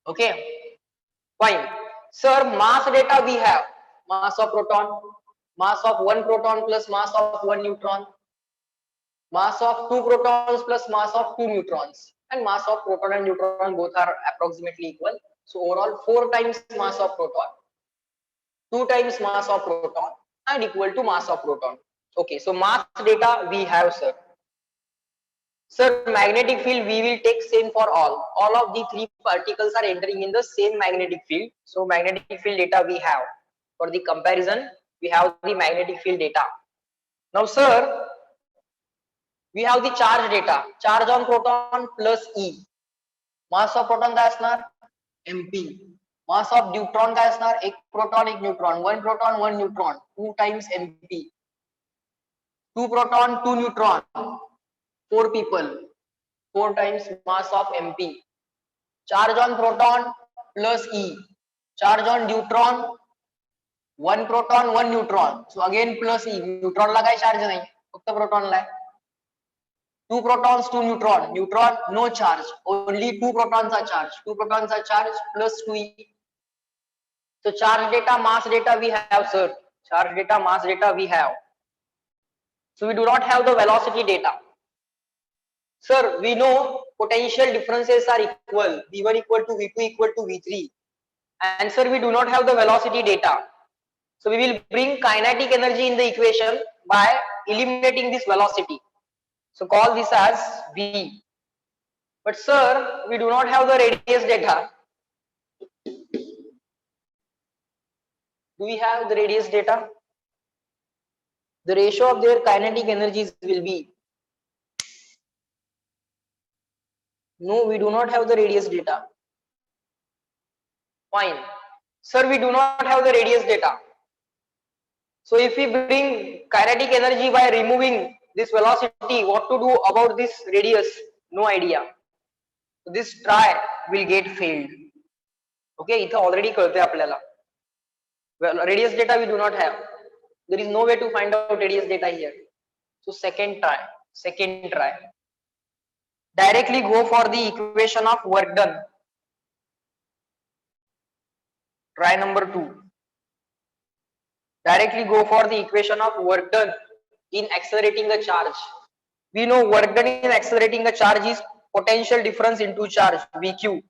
Okay, fine. Sir, mass data we have. Mass of proton, mass of one proton plus mass of one neutron, mass of two protons plus mass of two neutrons, and mass of proton and neutron both are approximately equal. So overall 4 times mass of proton, 2 times mass of proton, and equal to mass of proton. Okay, so mass data we have, sir. Sir, magnetic field we will take same for all. All of the 3 particles are entering in the same magnetic field. So magnetic field data we have. For the comparison, we have the magnetic field data. Now, sir, we have the charge data. Charge on proton plus E. Mass of proton काय असणार? MP. Mass of neutron काय असणार? एक proton एक neutron. One proton one neutron. 2 times MP. 2 proton 2 neutron. 4 people. 4 times mass of MP. Charge on proton plus E. Charge on neutron, 1 proton 1 neutron. So again plus E. Neutron ला काय charge नाही, फक्त proton ला आहे. 2 protons 2 neutron. Neutron no charge, only 2 protons are charge. 2 protons are charge plus 2E. So charge data, mass data we have, sir. Charge data, mass data we have. So we do not have the velocity data. Sir, we know potential differences are equal. V1 equal to V2 equal to V3. And sir, we do not have the velocity data. So we will bring kinetic energy in the equation by eliminating this velocity. So call this as V. But sir, we do not have the radius data. Do we have the radius data? The ratio of their kinetic energies will be. No, we do not have the radius data. Fine. Sir, we do not have the radius data. So if we bring kinetic energy by removing this velocity, what to do about this radius? No idea. So this try will get failed. Okay, इथं already कळतंय आपल्याला. Well, radius data we do not have. There is no way to find out radius data here. So second try. Directly go for the equation of work done. Try number 2. Directly go for the equation of work done in accelerating the charge. We know work done in accelerating the charge is potential difference into charge, VQ.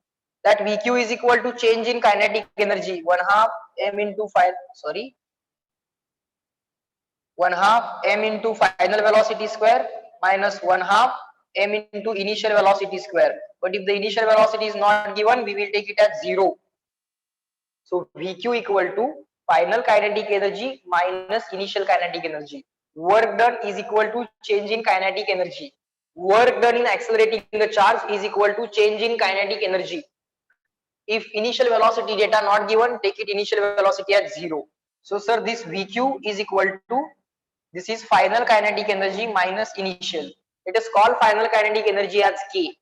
That VQ is equal to change in kinetic energy, 1/2 m into 1/2 m into final velocity square minus 1/2 m into initial velocity square. But if the initial velocity is not given, we will take it as 0. So VQ equal to final kinetic energy minus initial kinetic energy. Work done is equal to change in kinetic energy. Work done in accelerating the charge is equal to change in kinetic energy. If initial velocity data not given, take it initial velocity at 0. So sir, this VQ is equal to, this is final kinetic energy minus initial. It is called final kinetic energy as K.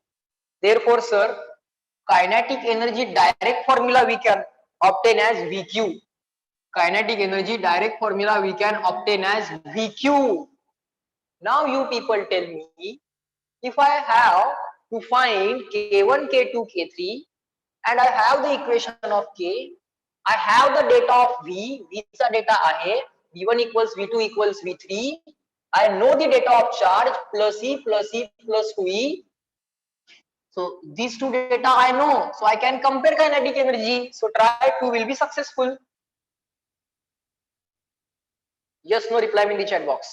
Therefore sir, kinetic energy direct formula we can obtain as VQ. Kinetic energy direct formula we can obtain as VQ. Now you people tell me, if I have to find K1, K2, K3 and I have the equation of K, I have the data of V, Vचा data आहे, V1 equals V2 equals V3, I know the data of charge plus E plus E plus 2E. So these two data I know, so I can compare kinetic energy. So try 2 will be successful. Yes, no, reply me in the chat box.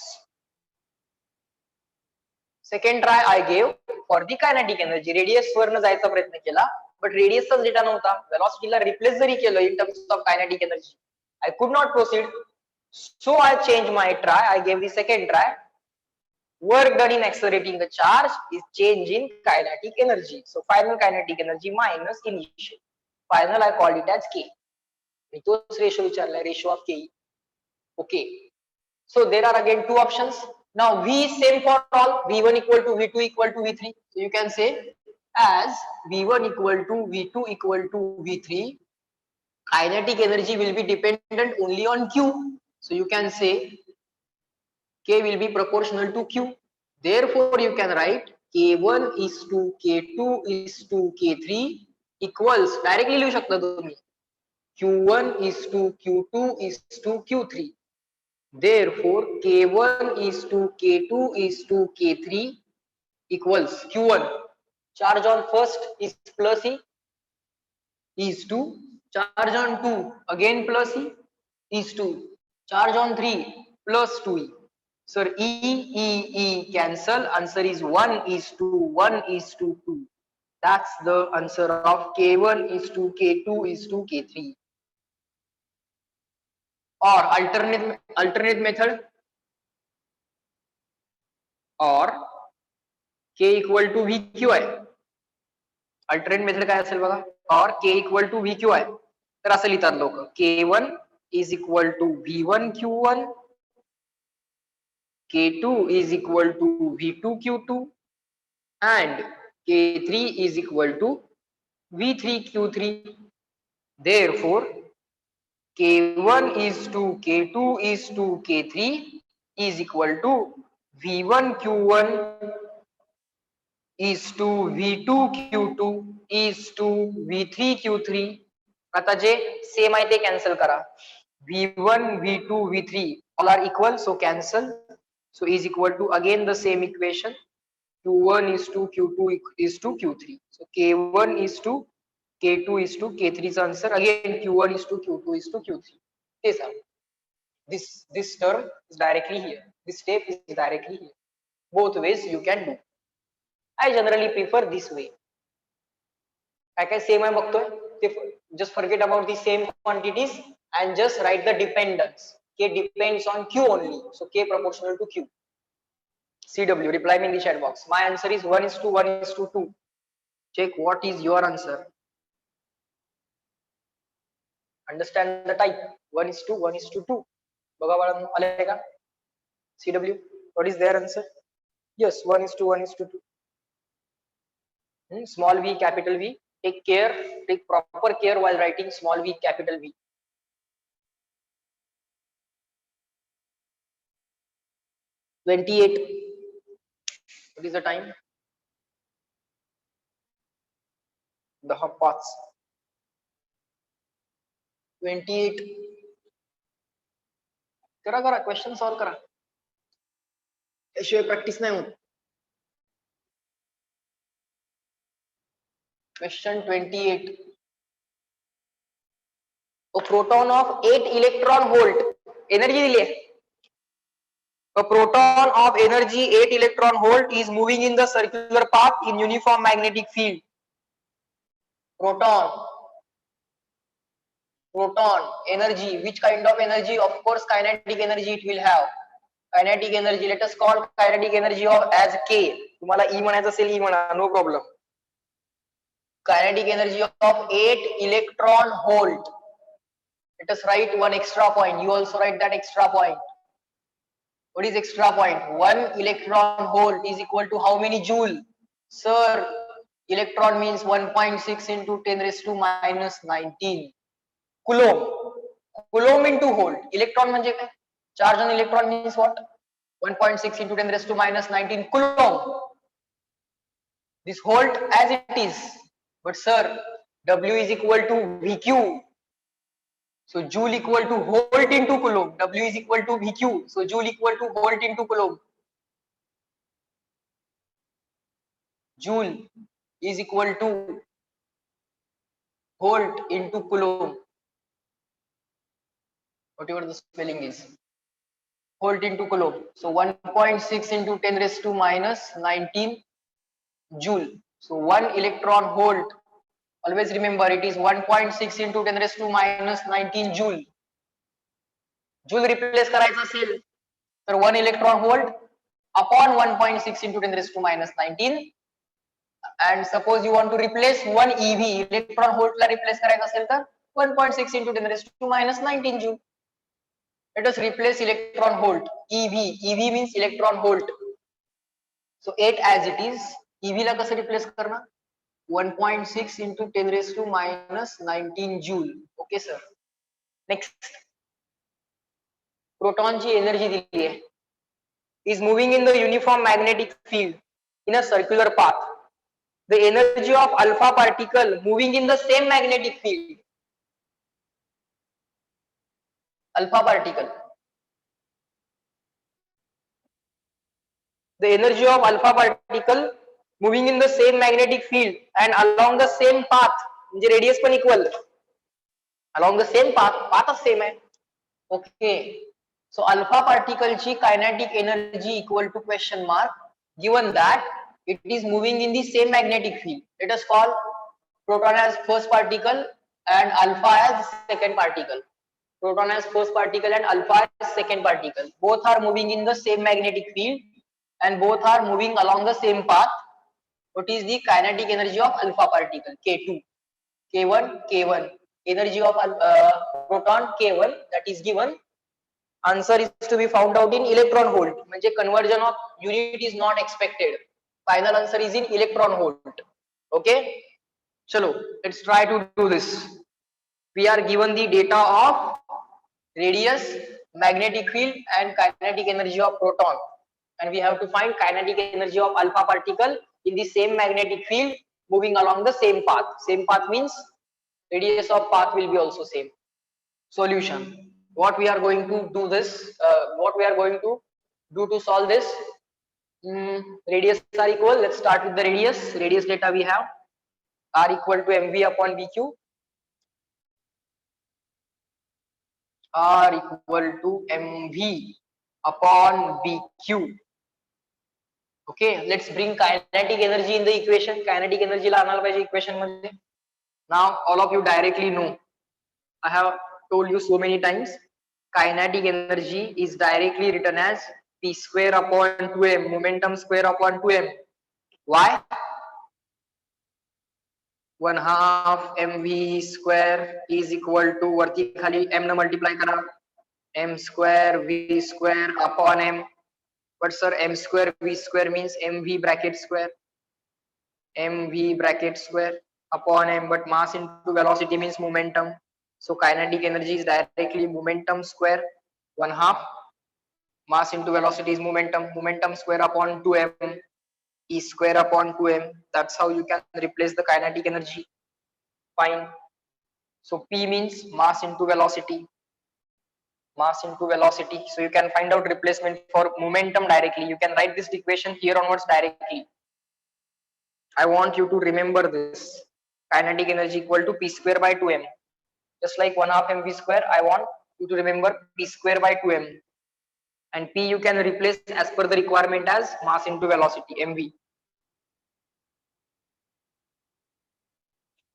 Second try I gave for the kinetic energy. Radius वरनं जायचा प्रयत्न केला, but radius चाच data नव्हता. Velocity ला replace जरी केलं in terms of kinetic energy, I could not proceed. So I changed my try. I gave the second try. Work done in accelerating the charge is change in kinetic energy. So final kinetic energy minus initial. Final I called it as K. तोच ratio विचारलाय, ratio of K. Okay. So there are again two options. Now V is same for all. V1 equal to V2 equal to V3. So you can say as V1 equal to V2 equal to V3, kinetic energy will be dependent only on Q. So you can say K will be proportional to Q. Therefore you can write K1 is to K2 is to K3 equals, directly लिहू शकता तुम्ही, Q1 is to Q2 is to Q3. Therefore K1 is to K2 is to K3 equals Q1. Charge on first is plus E is to, charge on 2 again plus E is to, charge on 3 plus 2E. Sir, E cancel. Answer is 1 is to 1 is to 2. That's the answer of K1 is to K2 is to K3. Or alternate method, or K equal to VQI. Alternate method काय असेल बघा, or K equal to VQI. तर असं लिहितात लोक, K1 is equal to V1 Q1, K2 is equal to V2 Q2 and K3 is equal to V3 Q3. Therefore K1 is to K2 is to K3 is equal to V1 Q1 is to V2 Q2 is to V3 Q3. आता जे same आहे ते cancel करा. V1 V2 V3 all are equal, so cancel. So is equal to again the same equation, Q1 is to Q2 is to Q3. So K1 is to K2 is to K3's answer again, Q1 is to Q2 is to Q3. Yes, sir. This term is directly here. This step is directly here. Both ways you can do. I generally prefer this way. काय same आहे बघतोय, just forget about the same quantities and just write the dependence. K depends on Q only, so K proportional to Q. CW, reply me in the chat box. My answer is 1 is to 1 is to 2. Check what is your answer. Understand the type. 1 is to 1 is to 2. बघा बाळांनो, आले का? CW, what is their answer? Yes, 1 is to 1 is to 2. Small v, capital V. Take care, take proper care while writing small v, capital V. (28). What is the time? The hop paths. 28. करा question solve करा, त्याशिवाय practice नाही होत. Question 28. A proton of 8 electron volt energy दिली आहे. A proton of energy 8 electron volt is moving in the circular path in uniform magnetic field. Proton energy, which kind of energy? Of course kinetic energy it will have. Kinetic energy, let us call kinetic energy of as K. तुम्हाला E म्हणायचं असेल E म्हणा, no problem. Kinetic energy of 8 electron volt. Let us write one extra point. You also write that extra point. What is extra point? 1 electron volt is equal to how many joule? Sir, electron means 1.6 into 10 raised to minus 19 coulomb. Coulomb into volt. Electron म्हणजे काय? Charge on electron means what? 1.6 into 10 raised to minus 19 coulomb. This volt as it is. But sir, W is equal to VQ. So joule equal to volt into coulomb. W is equal to VQ. So joule equal to volt into coulomb. Joule is equal to volt into coulomb. Whatever the spelling is. Volt into coulomb. So 1.6 into 10 raised to minus 19 joule. So 1 electron volt. Always remember it is 1.6 into 10 raised to minus 19 joule. Joule replace करायचं असेल तर 1 electron volt upon 1.6 into 10 raised to minus 19. And suppose you want to replace 1 EV, electron volt La replace करायचं असेल तर 1.6 into 10 raised to minus 19 joule. Let us replace electron volt. EV. EV means electron volt. So 8 as it is. EV ला कसं replace करणार? 1.6 into 10 raised to minus 19 joule. Okay sir. Next. Proton ची energy दिली आहे. Is moving in the uniform magnetic field in a circular path. The energy of alpha particle moving in the same magnetic field. Alpha particle. The energy of alpha particle moving in the same magnetic field and along the same path. म्हणजे radius पण equal. Along the same path. Path same आहे. Okay. So alpha particle ची kinetic energy equal to question mark. Given that it is moving in the same magnetic field. Let us call proton as first particle and alpha as second particle. Proton as first particle and alpha as second particle. Both are moving in the same magnetic field and both are moving along the same path. What is the kinetic energy of alpha particle? K2, K1, K1. Energy of proton K1 that is given. Answer is to be found out in electron volt. म्हणजे conversion of unit is not expected. Final answer is in electron volt. Okay. Chalo, let's try to do this. We are given the data of radius, magnetic field and kinetic energy of proton. And we have to find kinetic energy of alpha particle in the same magnetic field moving along the same path. Same path means radius of path will be also same. Solution. What we are going to do this, what we are going to do to solve this. Radius are equal. Let's start with the radius. Radius data we have R equal to mv upon bq. R equal to mv upon bq. Okay, let's bring kinetic energy in the equation. Kinetic energy ला आणायला पाहिजे equation मध्ये. Now all of you directly know. I have told you so many times. Kinetic energy is directly written as p square upon 2m, momentum square upon 2m. Why? 1/2 mv square is equal to वरती खाली m न multiply करा m square v square upon m. But sir, m square v square means mv bracket square, mv bracket square upon m. But mass into velocity means momentum. So kinetic energy is directly momentum square 1/2. Mass into velocity is momentum. Momentum square upon 2m. E square upon 2m. That's how you can replace the kinetic energy. Fine. So P means mass into velocity. Mass into velocity. So you can find out replacement for momentum directly. You can write this equation here onwards directly. I want you to remember this. Kinetic energy equal to P square by 2m. Just like 1/2 mv square, I want you to remember P square by 2m. and P you can replace as per the requirement as mass into velocity, mv.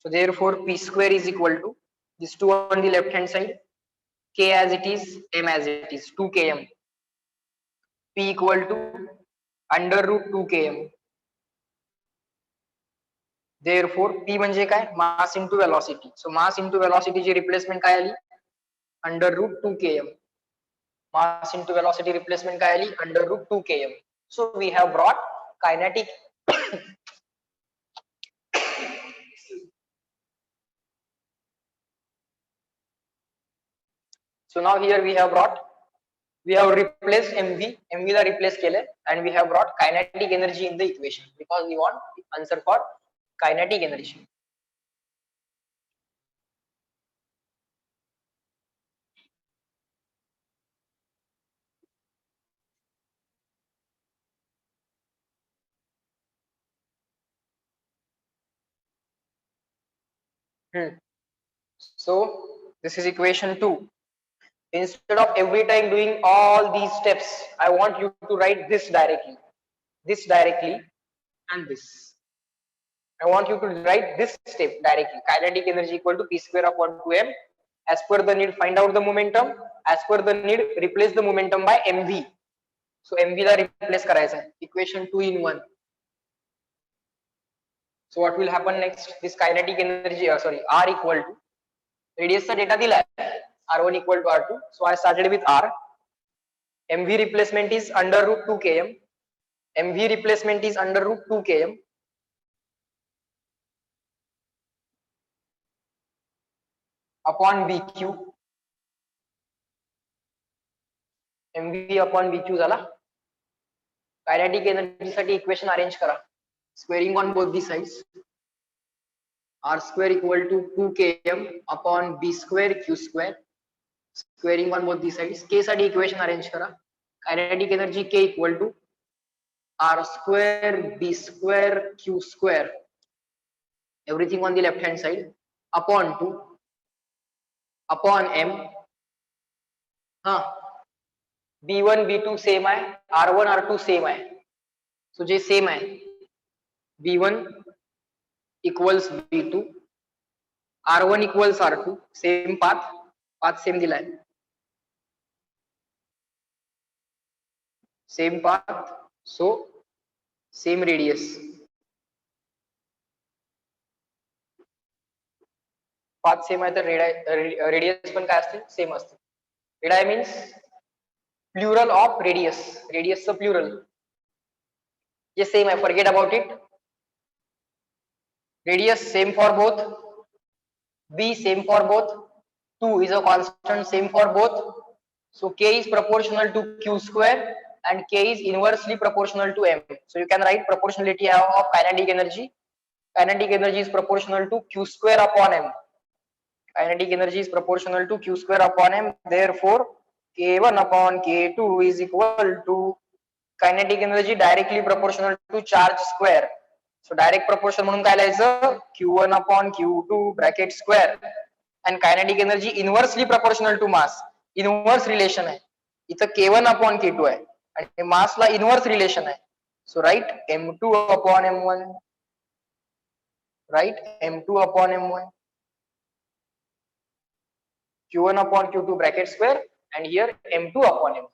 So therefore P square is equal to this 2 on the left hand side, K as it is, M as it is, 2 km. P equal to under root 2 km. Therefore P म्हणजे काय, mass into velocity. So mass into velocity ची replacement काय आली, under root 2 km. Mass into velocity replacement काय आली, under root 2 km. So we have brought kinetic so now here we have replaced mv La replace केले, and we have brought kinetic energy in the equation because we want the answer for kinetic energy. So this is equation 2. Instead of every time doing all these steps, I want you to write this directly, and this. I want you to write this step directly. Kinetic energy equal to P square upon 2m. As per the need, find out the momentum. As per the need, replace the momentum by mv. So mv La replace करायचा है. Equation 2 in 1. So what will happen next? This kinetic energy, R equal to radius चा data दिला है. R1 equal to R2. So I started with R. mv replacement is under root 2 km. mv replacement is under root 2 km. Upon bq. mv upon bq झाला. Kinetic energy साठी equation arrange करा. Squaring on both the sides. R square equal to 2 km upon b square q square. Squaring on both the sides. K साठी equation arrange करा. Kinetic energy K equal to R square b square q square. Everything on the left hand side upon 2 upon m. B1 B2 same आहे, R1 R2 same आहे. So जे same आहे, B1 equals B2, R1 equals R2, same path same दिलाय, same path, so same radius. Path same आहे तर radius पण काय असते, same असते. Radii means plural of radius, रेडियसचं प्लुरल. ये सेम है, forget about it. Radius same for both, b same for both, 2 is a constant same for both. So k is proportional to q square and k is inversely proportional to m. So you can write proportionality of kinetic energy. Kinetic energy is proportional to q square upon m. Kinetic energy is proportional to q square upon m. Therefore k1 upon k2 is equal to kinetic energy directly proportional to charge square. So direct proportion म्हणून काय लिहायचं, q1 upon q2 bracket square, and kinetic energy inversely proportional to mass. Inverse relation आहे, इथं k1 upon k2 आहे आणि mass ला inverse relation आहे. So write m2 upon m1, write m2 upon m1, q1 upon q2 bracket square, and here m2 upon m1.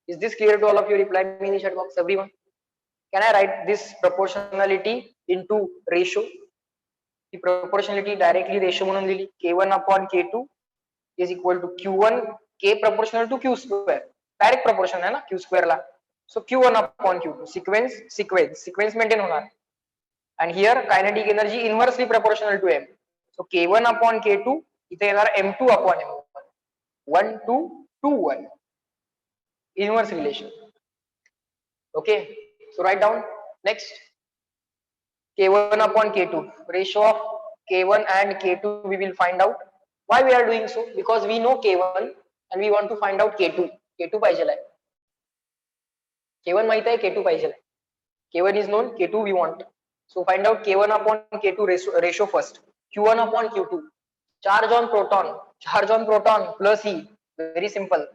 Is this clear to all of you? Reply me in the chat box, everyone. Can I write this proportionality into ratio? The proportionality directly ratio म्हणून दिली, k1 upon k2 is equal to q1, k proportional to q square, direct proportion है ना q square ला. So q1 upon q2, sequence maintain होणार. And here kinetic energy inversely proportional to m. So k1 upon k2 इथे येणार m2 upon m1, 1 2 2 1, inverse relation. Okay, so write down next k1 upon k2, ratio of k1 and k2 we will find out. Why we are doing so? Because we know k1 and we want to find out k2. k2 पाहिजे आहे, k1 माहित आहे, k2 पाहिजे आहे. k1 is known, k2 we want. So find out k1 upon k2 ratio first. q1 upon q2, charge on proton plus E, very simple.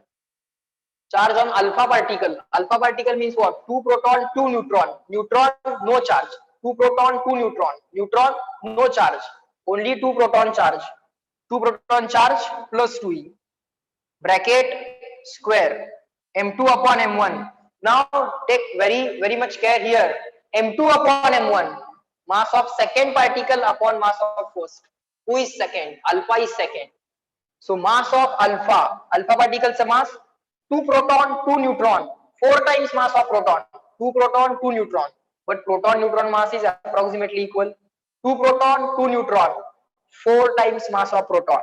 Charge on alpha particle. Alpha particle means what? 2 proton, 2 neutron. Neutron, no charge. 2 proton, 2 neutron. Neutron, no charge. Only 2 proton charge. 2 proton charge plus 2e. Bracket square. M2 upon M1. Now take very much care here. M2 upon M1. Mass of second particle upon mass of first. Who is second? Alpha is second. So mass of alpha particle से mass 2 proton 2 neutron, 4 times mass of proton, 2 proton 2 neutron, but proton neutron mass is approximately equal. 2 proton 2 neutron, 4 times mass of proton,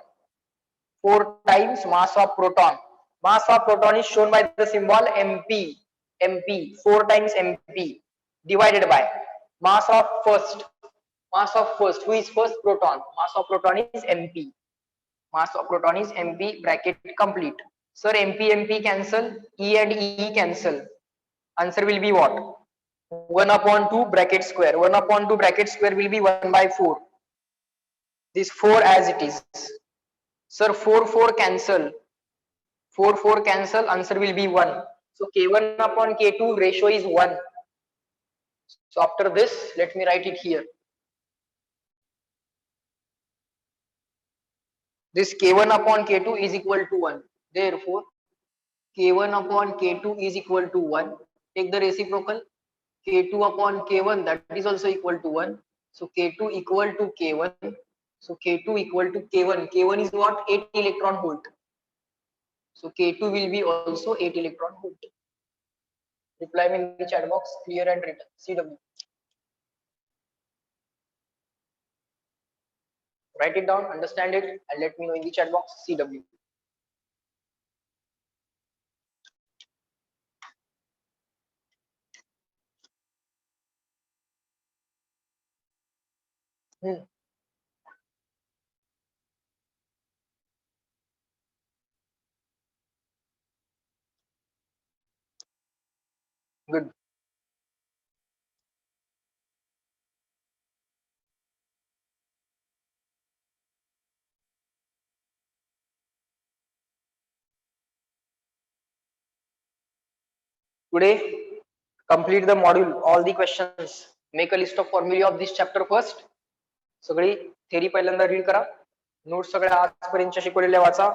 4 times mass of proton. Mass of proton is shown by the symbol MP. MP 4 times MP divided by mass of first. Mass of first. Who is first? Proton. Mass of proton is MP. Mass of proton is MP, bracket complete. Sir, MP cancel, E and E cancel. Answer will be what? 1 upon 2 bracket square. 1 upon 2 bracket square will be 1 by 4. This 4 as it is. Sir, 4 cancel. 4 cancel. Answer will be 1. So K1 upon K2 ratio is 1. So after this, let me write it here. This K1 upon K2 is equal to 1. Therefore, K1 upon K2 is equal to 1. Take the reciprocal. K2 upon K1, that is also equal to 1. So K2 equal to K1. So K2 equal to K1. K1 is what? 8 electron volt. So K2 will be also 8 electron volt. Reply me in the chat box, clear and written. CW. Write it down, understand it, and let me know in the chat box, CW. Good. Today, complete the module, all the questions. Make a list of formulae of this chapter first. सगळी theory पहिल्यांदा read करा. Notes सगळ्या आजपर्यंत शिकवलेल्या वाचा.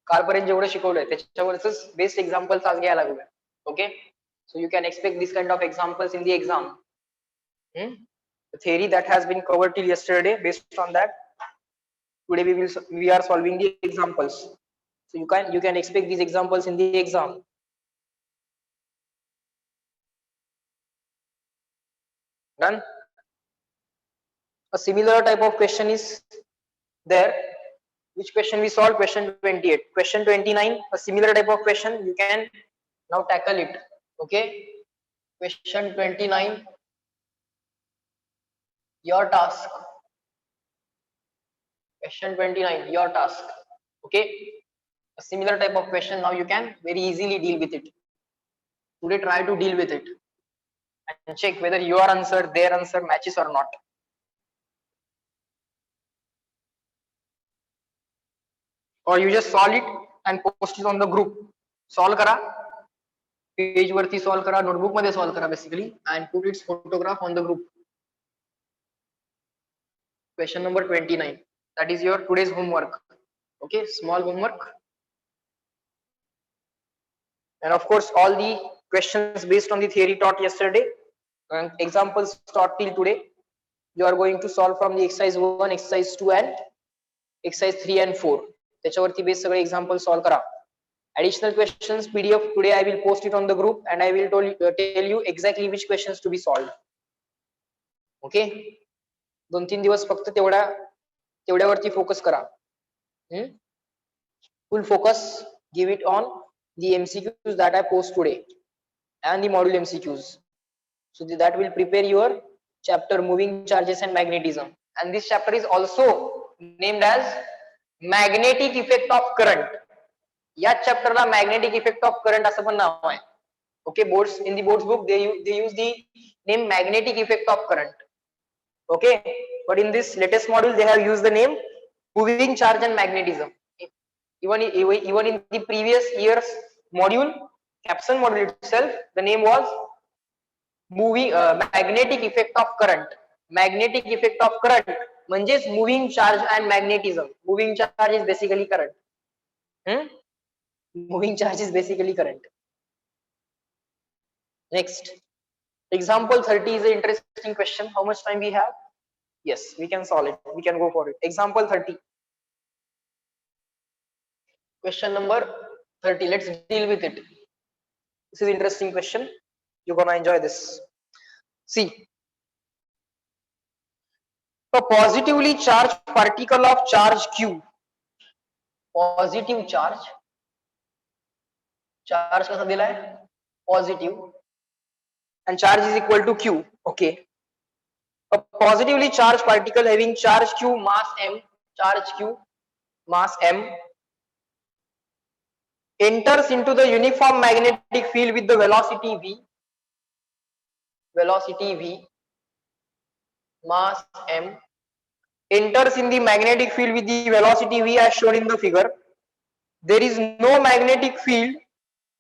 कालपर्यंत जेवढं शिकवलंय त्याच्यावरच best examples आज घ्यायला लागलोय. Okay, so you can expect this kind of examples in the exam. The theory that has been covered till yesterday, based on that, today we are solving the examples. So you can expect these examples in the exam. Done. A similar type of question is there. Which question we solved? Question 28. Question 29, a similar type of question. You can now tackle it. Okay. Question 29. Your task. Question 29. Your task. Okay. A similar type of question. Now you can very easily deal with it. Today try to deal with it and check whether your answer, their answer matches or not. Or you just solve it and post it on the group. Solve करा, page वरती solve करा, notebook मध्ये solve करा basically, and put its photograph on the group. Question number 29. That is your today's homework. Okay, small homework. And of course, all the questions based on the theory taught yesterday and examples taught till today, you are going to solve from the exercise 1, exercise 2 and exercise 3 and 4. त्याच्यावरती base सगळे examples solve करा. Additional questions PDF today I will post it on the group and I will tell you exactly which questions to be solved. Okay, 2-3 दिवस फक्त तेवढ्यावरती focus करा. Full focus give it on the MCQs that I post today and the module MCQs. So that will prepare your chapter moving charges and magnetism. And this chapter is also named as magnetic effect of current. या chapter La magnetic effect of current असं पण नाव आहे. Okay, boards in the boards book they use the name magnetic effect of current. Okay, but in this latest module they have used the name moving charge and magnetism. Even in the previous year's module capson model itself, the name was moving magnetic effect of current. Magnetic effect of current म्हणजेच moving charge and magnetism. Moving charge is basically current. Moving charge is basically current. Next, example 30 is an interesting question. How much time we have? Yes, we can solve it. We can go for it. Example 30. Question number 30. Let's deal with it. This is interesting question. You're gonna enjoy this. See, a positively charged particle of charge Q. Positive charge. Charge कसा दिला है? Positive. And charge is equal to Q. Okay. A positively charged particle having charge Q, mass M, charge Q, mass M, enters into the uniform magnetic field with the velocity V, mass M, enters in the magnetic field with the velocity V as shown in the figure. There is no magnetic field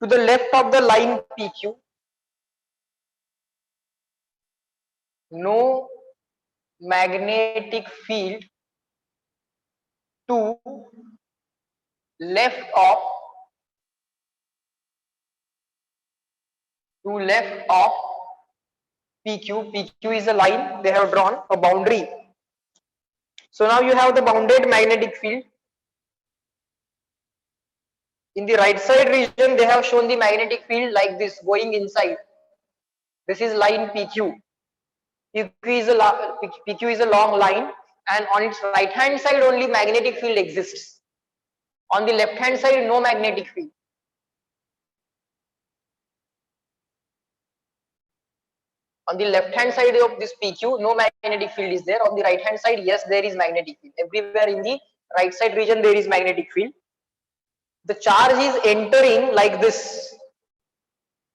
to the left of the line PQ. No magnetic field to left of PQ. PQ is a line they have drawn, a boundary. So now you have the bounded magnetic field. In the right side region, they have shown the magnetic field like this going inside. This is line PQ. PQ is a long line, and on its right hand side only magnetic field exists. On the left hand side, no magnetic field. On the left hand side of this PQ, no magnetic field is there. On the right hand side, yes, there is magnetic field. Everywhere in the right side region, there is magnetic field. The charge is entering like this.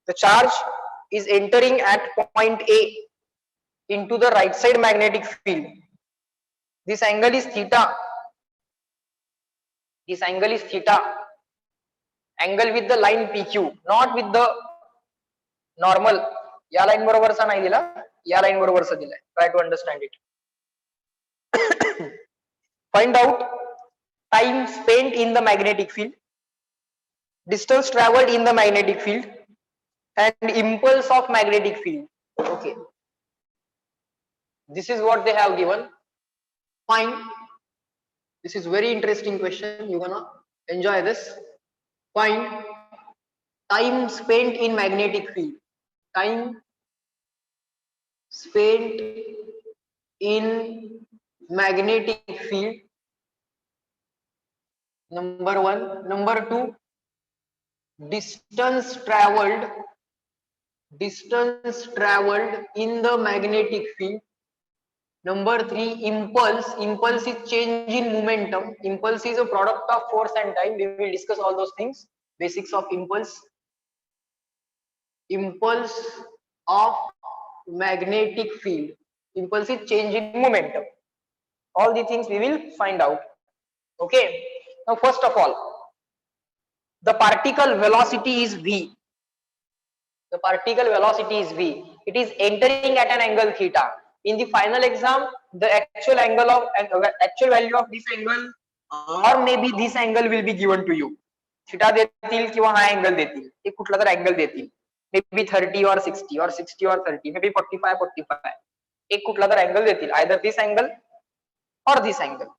The charge is entering at point A into the right side magnetic field. This angle is theta. This angle is theta. Angle with the line PQ, not with the normal. या line बरोबरचा नाही दिला, या line बरोबरचा दिलाय. Try to understand it. Find out time spent in the magnetic field, distance traveled in the magnetic field, and impulse of magnetic field. Okay. This is what they have given. Fine. This is very interesting question. You're gonna enjoy this. Find time spent in magnetic field. Time spent in magnetic field. Number 1. Number 2, distance traveled in the magnetic field. Number 3, impulse. Impulse is change in momentum. Impulse is a product of force and time. We will discuss all those things. Basics of impulse. Impulse of magnetic field. Impulse is change in momentum. All the things we will find out. Okay. Now, first of all, the particle velocity is V. The particle velocity is V. It is entering at an angle theta. In the final exam, the actual value of this angle or maybe this angle will be given to you. Theta देतील किंवा हा angle देतील. एक कुठला तर angle देतील. Maybe 30 or 60 or 60 or 30, maybe 45. एक कुठला तर angle देतील. Either this angle or this angle.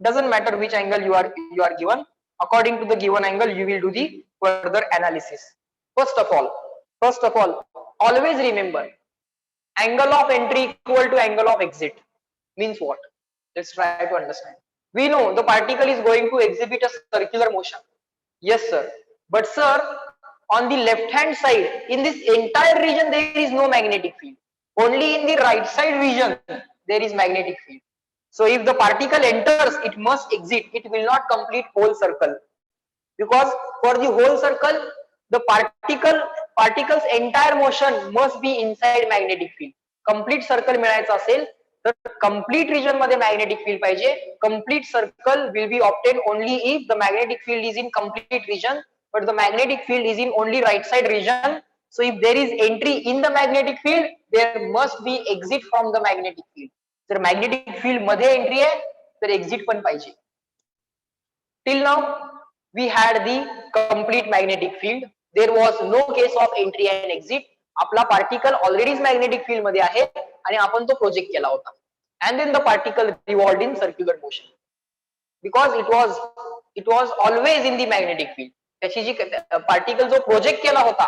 Doesn't matter which angle you are given. According to the given angle, you will do the further analysis. First of all, always remember, angle of entry equal to angle of exit means what? Let's try to understand. We know the particle is going to exhibit a circular motion. Yes, sir. But sir, on the left hand side, in this entire region, there is no magnetic field. Only in the right side region, there is magnetic field. So if the particle enters, it must exit. It will not complete whole circle. Because for the whole circle, the particle's entire motion must be inside magnetic field. Complete circle मिळायचा असेल तर complete region मध्ये magnetic field पाहिजे. Complete circle will be obtained only if the magnetic field is in complete region. but the magnetic field is in only right side region. So if there is entry in the magnetic field, there must be exit from the magnetic field. जर magnetic field मध्ये entry आहे तर exit पण पाहिजे. Till now we had the complete magnetic field. There was no case of entry and exit. आपला particle already magnetic field मध्ये आहे आणि आपण तो प्रोजेक्ट केला होता. And then the particle revolved in circular motion because it was always in the magnetic field. त्याची जी particle जो project केला होता,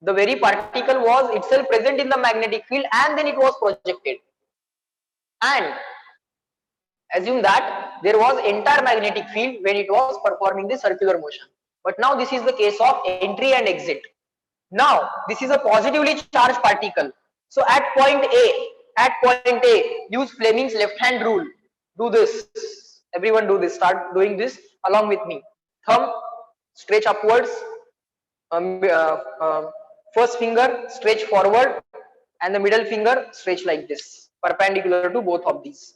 the very particle was itself present in the magnetic field and then it was projected. And assume that there was entire magnetic field when it was performing the circular motion. But now this is the case of entry and exit. Now this is a positively charged particle. So at point A, use Fleming's left hand rule. Do this. Everyone do this. Start doing this along with me. Thumb stretch upwards. First finger stretch forward and the middle finger stretch like this, perpendicular to both of these.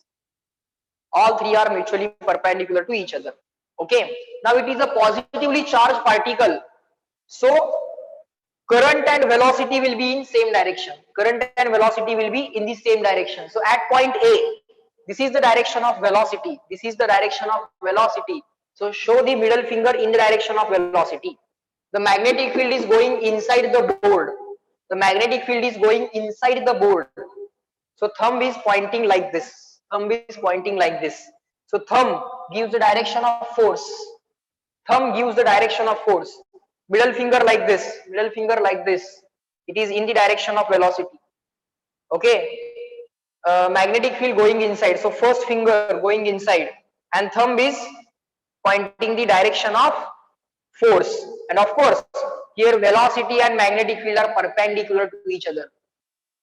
All three are mutually perpendicular to each other. Okay. Now it is a positively charged particle. So current and velocity will be in same direction. Current and velocity will be in the same direction. So at point A, this is the direction of velocity. This is the direction of velocity. So show the middle finger in the direction of velocity. The magnetic field is going inside the board. The magnetic field is going inside the board. So thumb is pointing like this. Thumb is pointing like this. So thumb gives the direction of force. Thumb gives the direction of force. Middle finger like this. Middle finger like this. It is in the direction of velocity. Okay. Magnetic field going inside. So first finger going inside and thumb is pointing the direction of force. And of course, here velocity and magnetic field are perpendicular to each other.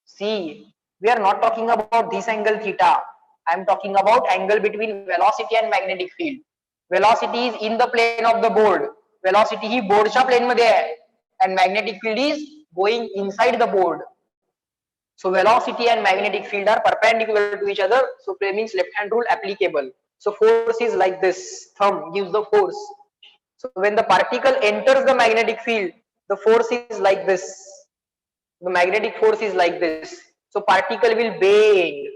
See, we are not talking about this angle theta. I am talking about angle between velocity and magnetic field. Velocity is in the plane of the board. Velocity he बोर्डच्या plane मध्ये आहे and magnetic field is going inside the board. So velocity and magnetic field are perpendicular to each other. So Fleming's left hand rule applicable. So force is like this. Thumb gives the force. So when the particle enters the magnetic field, the force is like this. The magnetic force is like this. So particle will bend.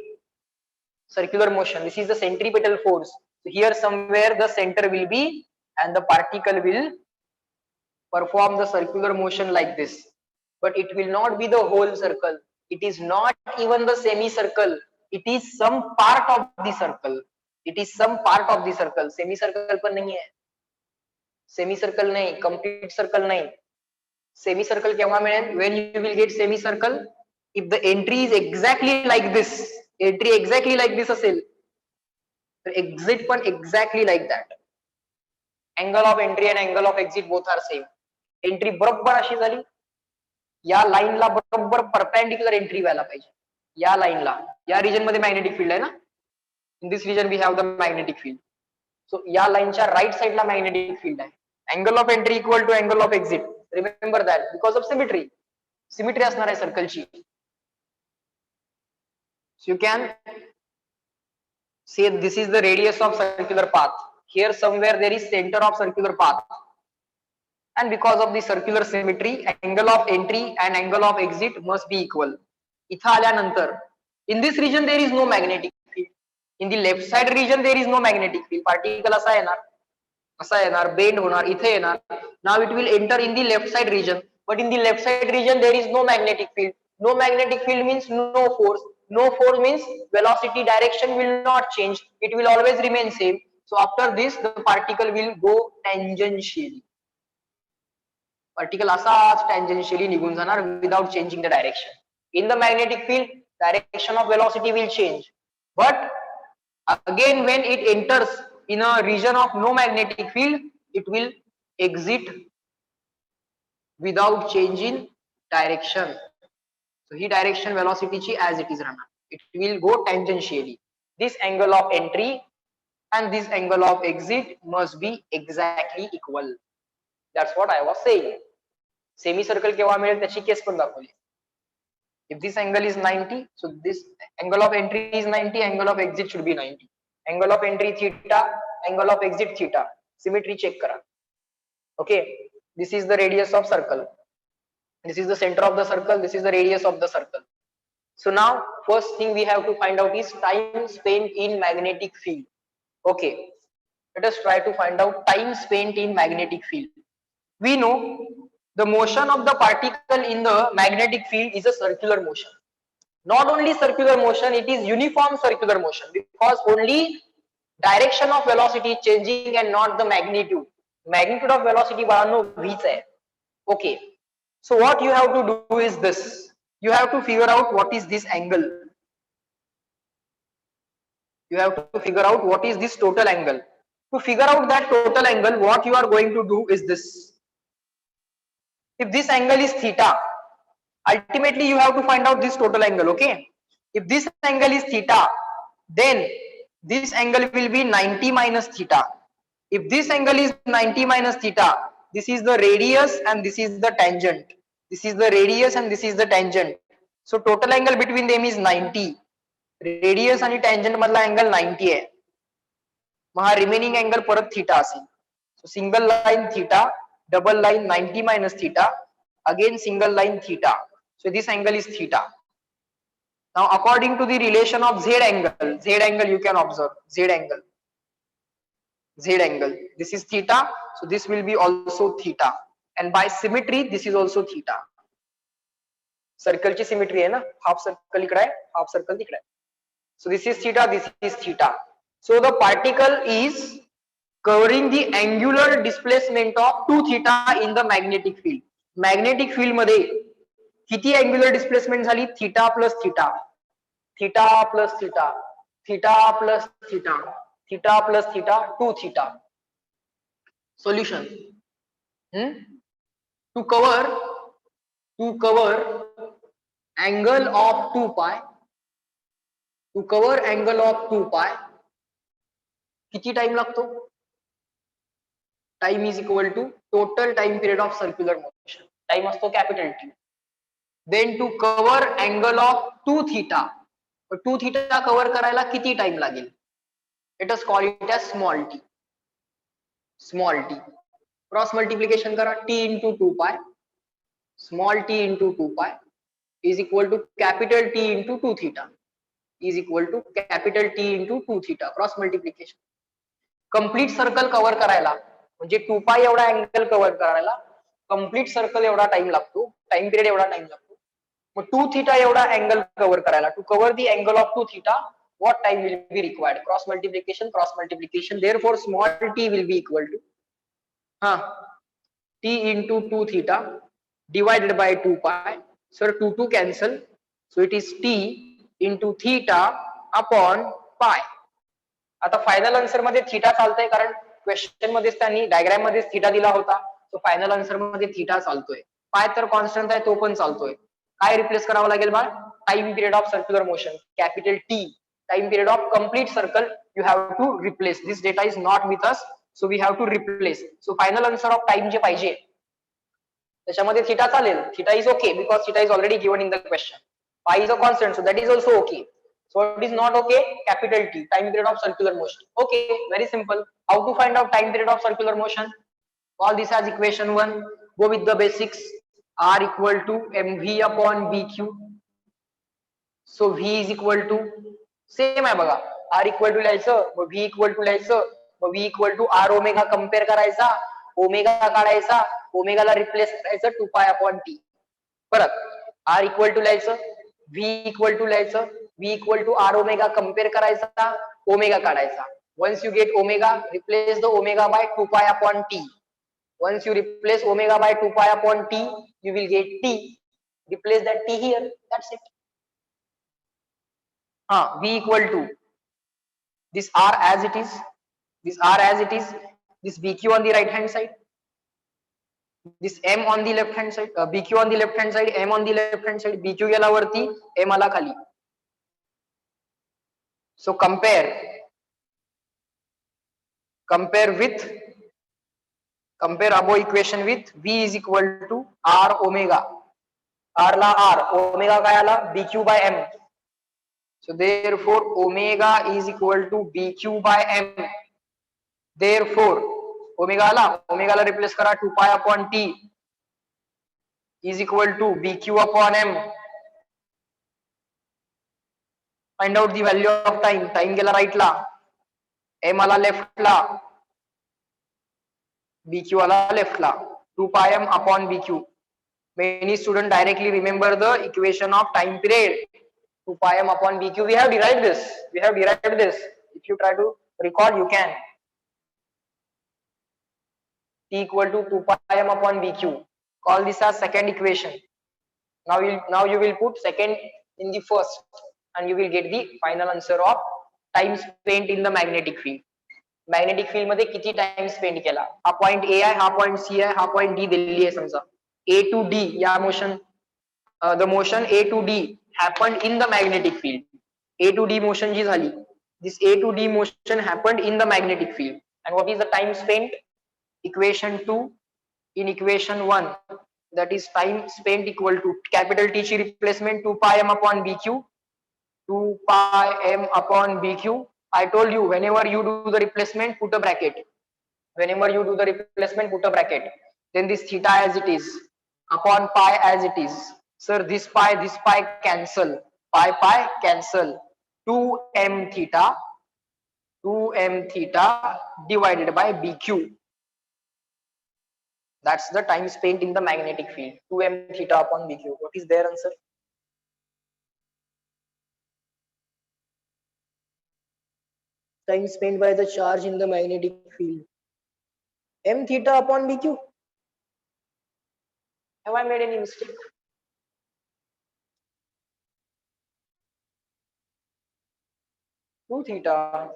Circular motion. This is the centripetal force. So here somewhere the center will be and the particle will perform the circular motion like this. But it will not be the whole circle. It is not even the semicircle. It is some part of the circle. It is some part of the circle. Semicircle पर नहीं है. Semicircle नहीं. Complete circle नहीं. Semicircle केव्हा मिळेल? When you will get semicircle? If the entry is exactly like this. Entry exactly like this असेल. तर exit पण exactly like that. Angle of entry and angle of exit both are same. Entry बरोबर अशी झाली. या लाईनला बरोबर perpendicular entry व्हायला पाहिजे. या लाईनला या रिजन मध्ये मॅग्नेटिक फील्ड आहे ना. In this region we have the magnetic field. So या लाईनच्या राईट साइडला मॅग्नेटिक फील्ड आहे. Angle of entry equal to angle of exit. Remember that because of symmetry. Symmetry असणार आहे सर्कलची. So you can say this is the radius of circular path. Here somewhere there is center of circular path. And because of the circular symmetry, angle of entry and angle of exit must be equal. इथं आल्यानंतर in this region there is no magnetic field. In the left side region there is no magnetic field. Particle असा येणार, bend होणार, इथे येणार. Now it will enter in the left side region. But in the left side region there is no magnetic field. No magnetic field means no force. No force means velocity direction will not change. It will always remain same. So after this the particle will go tangentially. Particle असाच tangentially निघून जाणार without changing the direction. In the magnetic field, direction of velocity will change. But again when it enters in a region of no magnetic field, it will exit without changing direction. So he direction velocity ची as it is राहणार. It will go tangentially. This angle of entry and this angle of exit must be exactly equal. That's what I was saying. Semicircle केव्हा मिळेल त्याची case पण दाखवली. If this angle is 90, so this angle of entry is 90, angle of exit should be 90. Angle of entry theta, angle of exit theta. Symmetry check करा. Okay. This is the radius of circle. This is the center of the circle. This is the radius of the circle. So now first thing we have to find out is time spent in magnetic field. Okay, let us try to find out time spent in magnetic field. We know the motion of the particle in the magnetic field is a circular motion. Not only circular motion, it is uniform circular motion, because only direction of velocity is changing and not the magnitude. Magnitude of velocity बाळांनो vच आहे. Okay, so what you have to do is this. You have to figure out what is this angle. You have to figure out what is this total angle. To figure out that total angle, what you are going to do is this. If this angle is theta, ultimately you have to find out this total angle. Okay, if this angle is theta, then this angle will be 90 minus theta. If this angle is 90 minus theta, this is the radius and this is the tangent. This is the radius and this is the tangent. So total angle between them is 90. Radius आणि tangent मधला angle 90 आहे. मग हा remaining angle परत theta असेल. So single line theta, double line 90 minus theta, again single line theta. So this angle is theta. Now according to the relation of z angle you can observe z angle. This is theta, so this will be also theta, and by symmetry this is also theta. Circle ची symmetry आहे ना, half circle इकडे आहे, half circle तिकडे आहे. So this is theta, this is theta. So the particle is covering the angular displacement of 2 theta in the magnetic field. Magnetic field मध्ये किती angular displacement झाली? Theta plus theta, theta plus theta, theta plus theta, theta plus theta, 2 theta. Solution. To cover angle of 2 pi, to cover angle of 2 pi, किती time लागतो? Time is equal to total time period of circular motion. Time असतो capital T. Then to cover angle of 2 theta, 2 theta cover करायला किती time लागेल? Let us call it as small t. Small t. Cross multiplication करा, t into 2 pi, small t into 2 pi is equal to capital T into 2 theta, is equal to capital T into 2 theta. Cross multiplication. Complete circle cover करायला म्हणजे 2 pi एवढा angle cover करायला complete circle एवढा time लागतो, time period एवढा time लागतो. मग 2 theta एवढा angle cover करायला, to cover the angle of 2 theta, what time will be required? Cross multiplication, cross multiplication. Therefore small t will be equal to t into 2 theta divided by 2 pi. Sir, 2 cancel, so it is t into theta upon pi. आता final answer मध्ये theta चालतंय, कारण question मध्ये त्यांनी diagram मध्ये theta दिला होता, तो फायनल आन्सर मध्ये थीटा चालतोय. पाय तर कॉन्स्टंट आहे, तो पण चालतोय. काय रिप्लेस करावं लागेल बाळ? Time period of circular motion, capital T. Time period of complete circle you have to replace. This data is not with us, so we have to replace. So final answer of time जे पाहिजे त्याच्यामध्ये theta चालेल. Theta is okay because theta is already given in the question. Pi is a constant, so that is also okay. So it is not okay, capital T, time period of circular motion. Okay, very simple. How to find out time period of circular motion? Call this as equation 1. Go with the basics. R equal to mv upon bq. So v is equal to same आहे बघा. R equal to लिहायचं, मग v equal to लिहायचं, मग v equal to r omega compare करायचा, omega काढायचा, ओमेगाला replace करायचं 2 pi upon t. परत R equal to लिहायचं, v equal to लिहायचं, v equal to r omega compare करायचा, omega काढायचा. Once you get omega, replace the omega by 2 pi upon t. Once you replace omega by 2 pi upon t, you will get t. Replace that t here. That's it. V equal to this r as it is, this r as it is, this bq on the right hand side, this m on the left hand side, bq on the left hand side, m on the left hand side. bq गेला वरती, m आला खाली. So compare above equation with v is equal to r omega. R La r, omega काय आला? bq by m. So therefore omega is equal to bq by m. Therefore ओमेगाला replace करा 2 pi upon T is equal to BQ upon M. Find out the value of time. Time गेला राईटला, M आला लेफ्टला, BQ आला लेफ्टला. 2 pi M upon BQ. Many students directly remember the equation of time period. 2 pi m upon BQ. We have derived this. If you try to recall, you can. T equal to 2 pi m upon BQ. Call this as second equation. Now you will put second in the first, and you will get the final answer of time spent in the magnetic field. Magnetic field मध्ये किती time spend केला. हा point A आहे, हा point C आहे, हा point D दिलेली आहे समजा. A to D या motion, the motion A to D happened in the magnetic field. A to D motion जी झाली, this A to D motion happened in the magnetic field. And what is the time spent? Equation 2 in equation 1, that is time spent equal to capital T ची replacement 2 pi m upon BQ. 2 pi m upon BQ. I told you, whenever you do the replacement, put a bracket. Then this theta as it is upon pi as it is. Sir, this pi cancel. Pi cancel. 2m theta divided by BQ. That's the time spent in the magnetic field. 2m theta upon BQ. What is their answer? Time spent by the charge in the magnetic field. M theta upon BQ. Have I made any mistake? Two theta.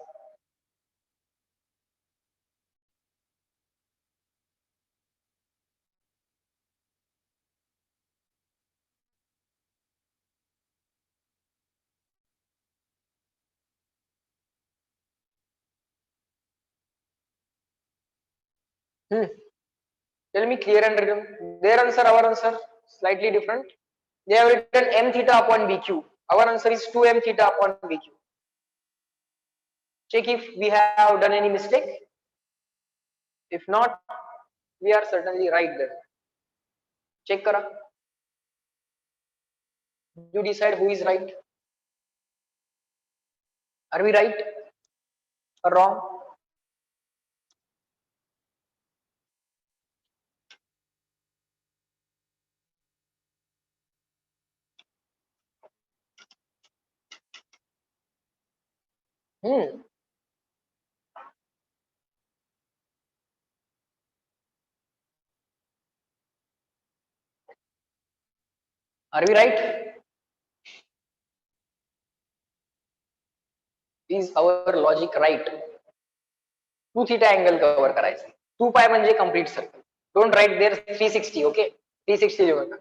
Tell me clear and written. Their answer, our answer, slightly different. They have written m theta upon BQ. Our answer is 2m theta upon BQ. Check if we have done any mistake. If not, we are certainly right there. Check kara. You decide who is right. Are we right or wrong? Are we right? Is our logic right? 2 theta angle cover करायचं. 2 pi म्हणजे complete circle. Don't write there 360. Okay, 360 लिहू नका.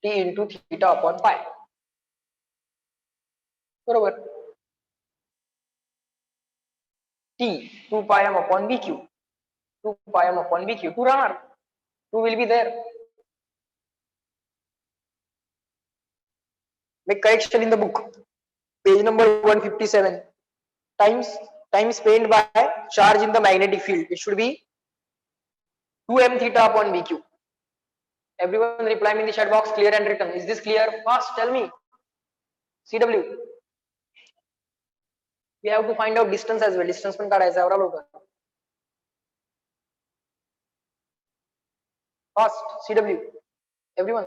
T into theta upon pi. बरोबर. T 2 pi m upon BQ. 2 pi m upon BQ. 2 राहणार. 2 will be there. Make correction in the book. Page number 157. Time spent by charge in the magnetic field. It should be 2m theta upon BQ. Everyone reply me in the chat box, clear and written. Is this clear? Fast, tell me. CW. We have to find out distance as well. Distance पण काढायचा आहे लवकर. Fast, CW. Everyone.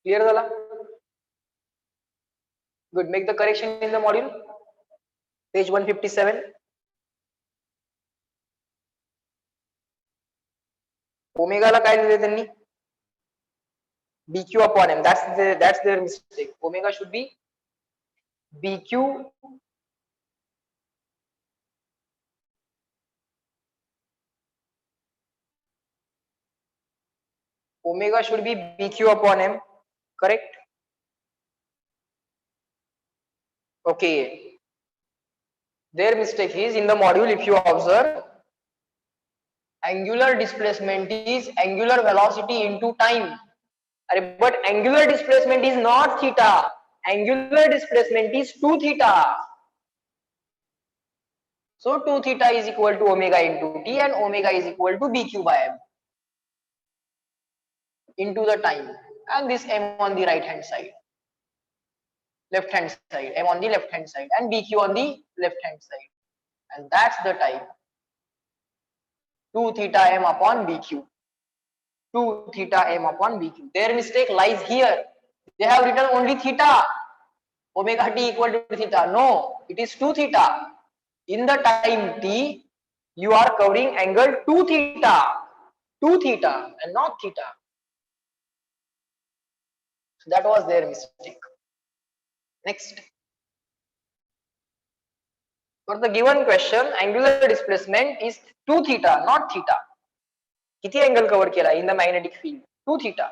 Clear झाला? Good. Make the correction in the module. Page 157. Omega ला काय दिले त्यांनी? BQ upon M. That's their mistake. Omega should be BQ Omega should be BQ upon M. Correct? Okay. Their mistake is in the module, if you observe, angular displacement is angular velocity into time. But angular displacement is not theta. Angular displacement is 2 theta. So 2 theta is equal to omega into t and omega is equal to bq by m into the time, and this m on the right hand side, m on the left hand side, and bq on the left hand side, and that's the time. 2 theta m upon bq. 2 theta m upon bq. Their mistake lies here. They have written only theta. Omega t equal to theta. No, it is 2 theta. In the time t, you are covering angle 2 theta. 2 theta and not theta. So that was their mistake. Next. For the given question, angular displacement is 2 theta, not theta. किती angle cover केला in the magnetic field? 2 theta.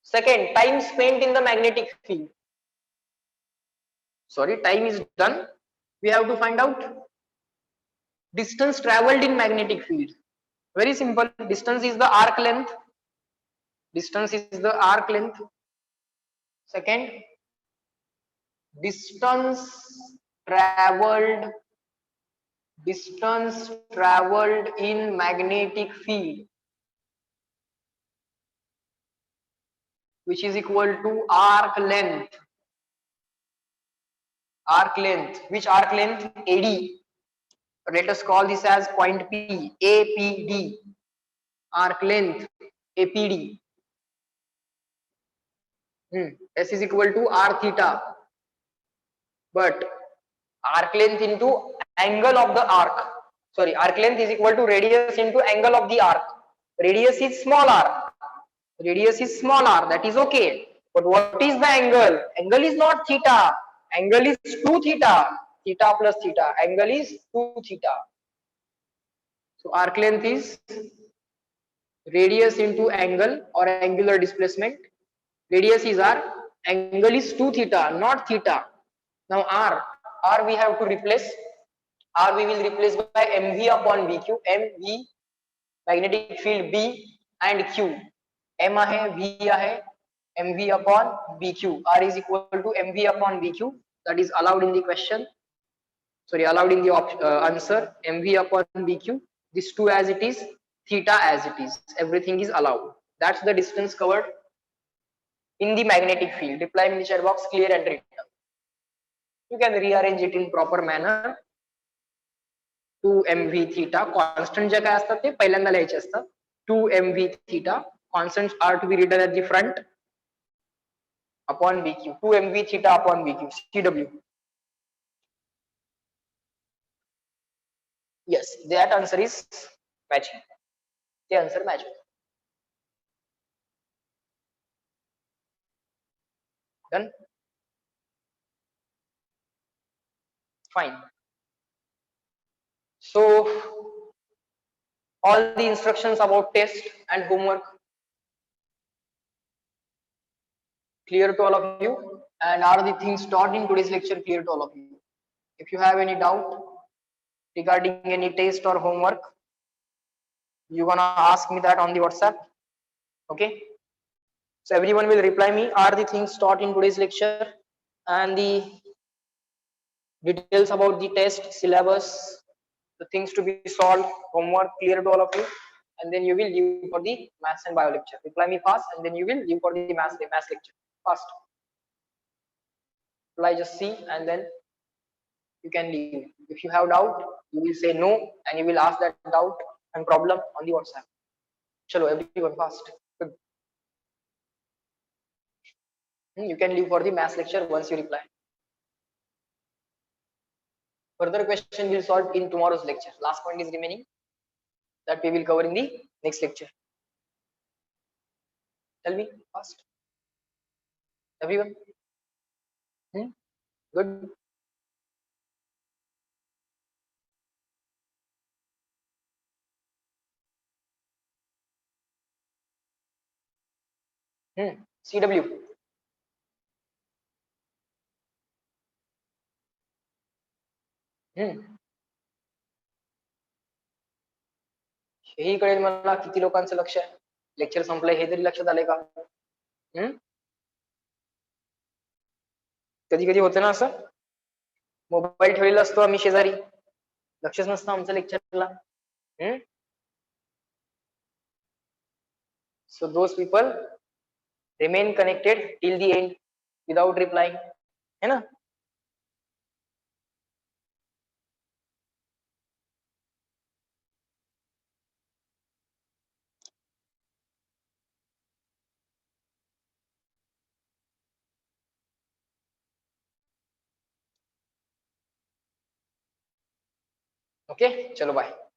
Second, time spent in the magnetic field. Sorry, time is done. We have to find out distance traveled in magnetic field. Very simple. Distance is the arc length. Distance is the arc length. Second, distance traveled in magnetic field, which is equal to arc length. Which arc length? AD. Let us call this as point P, APD. Arc length, APD. S is equal to r theta. But arc length into angle of the arc. Sorry, arc length is equal to radius into angle of the arc. Radius is small r. That is okay. But what is the angle? Angle is not theta. Angle is 2 theta. Theta plus theta. Angle is 2 theta. So arc length is radius into angle or angular displacement. Radius is r. Angle is 2 theta, not theta. Now r we have to replace. R we will replace by mv upon bq. mv magnetic field B and Q. M आहे, V आहे, mv upon bq. R is equal to mv upon bq. That is allowed in the question. Sorry, allowed in the answer. mv upon bq. This 2 as it is, theta as it is. Everything is allowed. That's the distance covered in the magnetic field. Reply in the chat box clear and written. You can rearrange it in proper manner. 2 mv theta constant जे काय असतात ते पहिल्यांदा लिहायचे असतात. 2 mv theta constants are to be written at the front upon bq. 2 mv theta upon bq. CW. Yes, that answer is matching. The answer matches. Done. Fine. So all the instructions about test and homework clear to all of you, and are the things taught in today's lecture clear to all of you? If you have any doubt regarding any test or homework, you gonna ask me that on the WhatsApp. Okay, so everyone will reply me, are the things taught in today's lecture and the details about the test, syllabus, the things to be solved, homework clear to all of you, and then you will leave for the maths and bio lecture. Reply me fast, and then you will leave for the maths lecture fast. Reply just see, and then you can leave. If you have doubt, you will say no, and you will ask that doubt and problem on the WhatsApp. Chalo, everyone fast. Good. You can leave for the maths lecture once you reply. Further question will solve in tomorrow's lecture. Last point is remaining, that we will cover in the next lecture. Tell me fast. Everyone? Good. CW. हेही कळेल मला किती लोकांचं लक्ष आहे. Lecture संपलंय हे तरी लक्षात आलंय का? कधी कधी होतं ना असं, मोबाईल ठेवलेला असतो आम्ही शेजारी, लक्षच नसतं आमचं लेक्चरला. So those people remain connected till the end without replying, है ना. ओके चलो बाय.